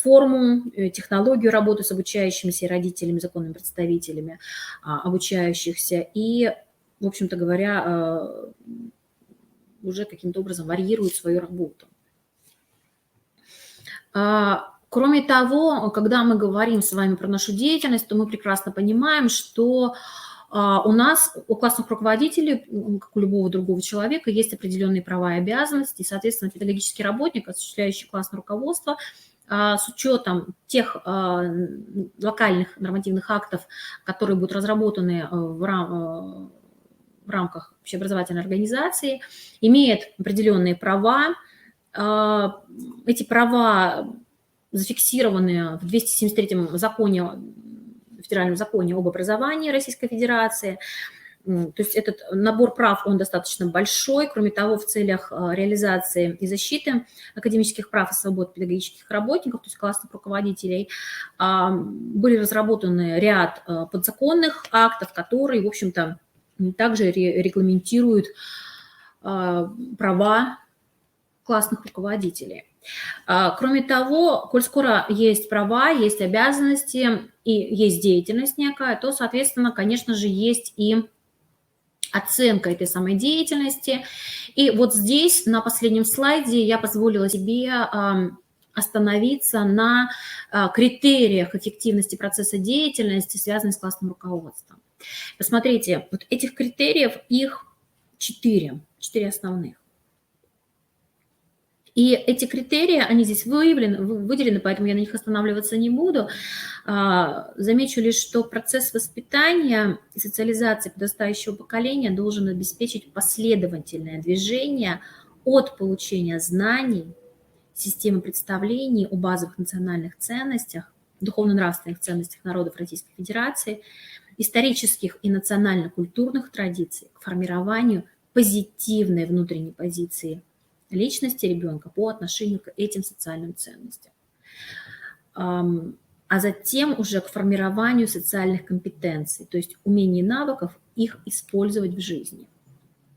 A: форму, технологию работы с обучающимися и родителями, законными представителями обучающихся и, в общем-то говоря, уже каким-то образом варьирует свою работу. Кроме того, когда мы говорим с вами про нашу деятельность, то мы прекрасно понимаем, что у нас, у классных руководителей, как у любого другого человека, есть определенные права и обязанности, и, соответственно, педагогический работник, осуществляющий классное руководство, с учетом тех локальных нормативных актов, которые будут разработаны в рамках общеобразовательной организации, имеет определенные права. Эти права зафиксированы в 273-м законе, федеральном законе об образовании Российской Федерации. То есть этот набор прав, он достаточно большой. Кроме того, в целях реализации и защиты академических прав и свобод педагогических работников, то есть классных руководителей, были разработаны ряд подзаконных актов, которые, в общем-то, также регламентируют права классных руководителей. Кроме того, коль скоро есть права, есть обязанности и есть деятельность некая, то, соответственно, конечно же, есть и оценка этой самой деятельности. И вот здесь, на последнем слайде, я позволила себе остановиться на критериях эффективности процесса деятельности, связанных с классным руководством. Посмотрите, вот этих критериев, их 4 основных. И эти критерии, они здесь выделены, поэтому я на них останавливаться не буду. Замечу лишь, что процесс воспитания и социализации подрастающего поколения должен обеспечить последовательное движение от получения знаний, системы представлений о базовых национальных ценностях, духовно-нравственных ценностях народов Российской Федерации, исторических и национально-культурных традиций к формированию позитивной внутренней позиции личности ребенка по отношению к этим социальным ценностям, а затем уже к формированию социальных компетенций, то есть умений и навыков их использовать в жизни,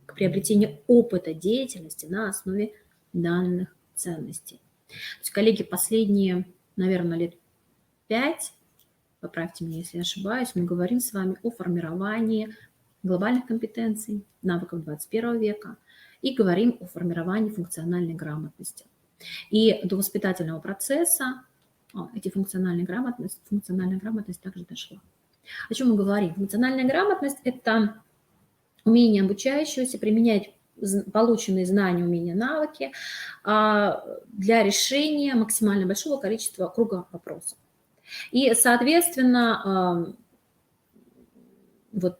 A: к приобретению опыта деятельности на основе данных ценностей. То есть, коллеги, последние, наверное, лет 5, поправьте меня, если я ошибаюсь, мы говорим с вами о формировании глобальных компетенций, навыков 21 века, и говорим о формировании функциональной грамотности. И до воспитательного процесса эти функциональная грамотность также дошла. О чем мы говорим? Функциональная грамотность – это умение обучающегося применять полученные знания, умения, навыки для решения максимально большого количества круга вопросов. И, соответственно, вот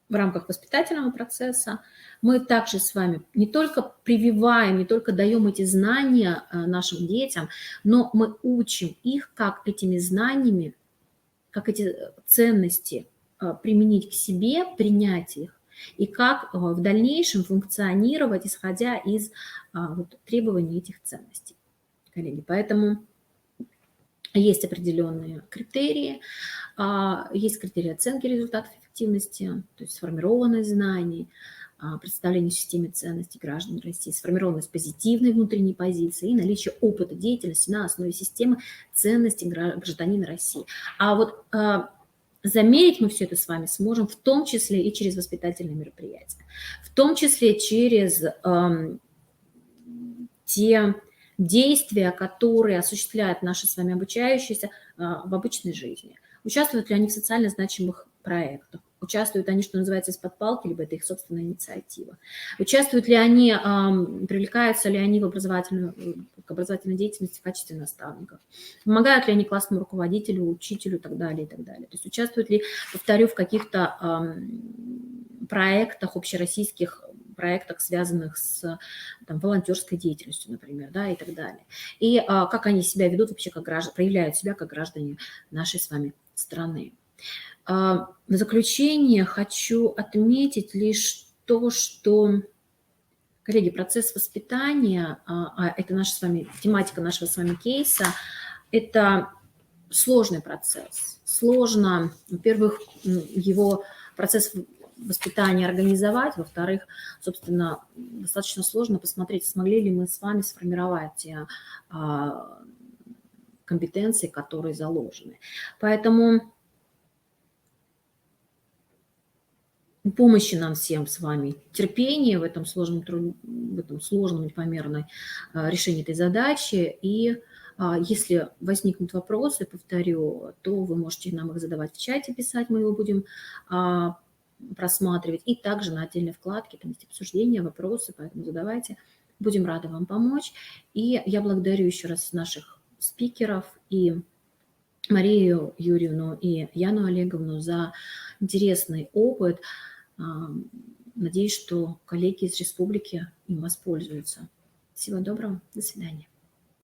A: в рамках воспитательного процесса мы также с вами не только прививаем, не только даем эти знания нашим детям, но мы учим их, как этими знаниями, как эти ценности применить к себе, принять их, и как в дальнейшем функционировать, исходя из вот, требований этих ценностей, коллеги. Поэтому есть определенные критерии, есть критерии оценки результатов эффективности, то есть сформированность знаний, представление о системе ценностей граждан России, сформированность позитивной внутренней позиции и наличие опыта деятельности на основе системы ценностей гражданина России. А вот замерить мы все это с вами сможем в том числе и через воспитательные мероприятия, в том числе через те действия, которые осуществляют наши с вами обучающиеся в обычной жизни. Участвуют ли они в социально значимых проектах? Участвуют они, что называется, из-под палки, либо это их собственная инициатива? Участвуют ли они, привлекаются ли они в к образовательной деятельности в качестве наставников? Помогают ли они классному руководителю, учителю и так далее, и так далее? То есть участвуют ли, повторю, в каких-то проектах, общероссийских проектах, связанных с там, волонтерской деятельностью, например, да, и так далее. И как они себя ведут вообще, как граждане, проявляют себя как граждане нашей с вами страны. В заключение хочу отметить лишь то, что, коллеги, процесс воспитания, это наша с вами, тематика нашего с вами кейса, это сложный процесс. Сложно, во-первых, его процесс воспитания организовать, во-вторых, собственно, достаточно сложно посмотреть, смогли ли мы с вами сформировать те компетенции, которые заложены. Поэтому помощи нам всем с вами, терпения в этом сложном, непомерном решении этой задачи. И если возникнут вопросы, повторю, то вы можете нам их задавать в чате, писать, мы его будем просматривать. И также на отдельной вкладке, там есть обсуждения, вопросы, поэтому задавайте. Будем рады вам помочь. И я благодарю еще раз наших спикеров и Марию Юрьевну и Яну Олеговну за интересный опыт. Надеюсь, что коллеги из республики им воспользуются. Всего доброго. До свидания.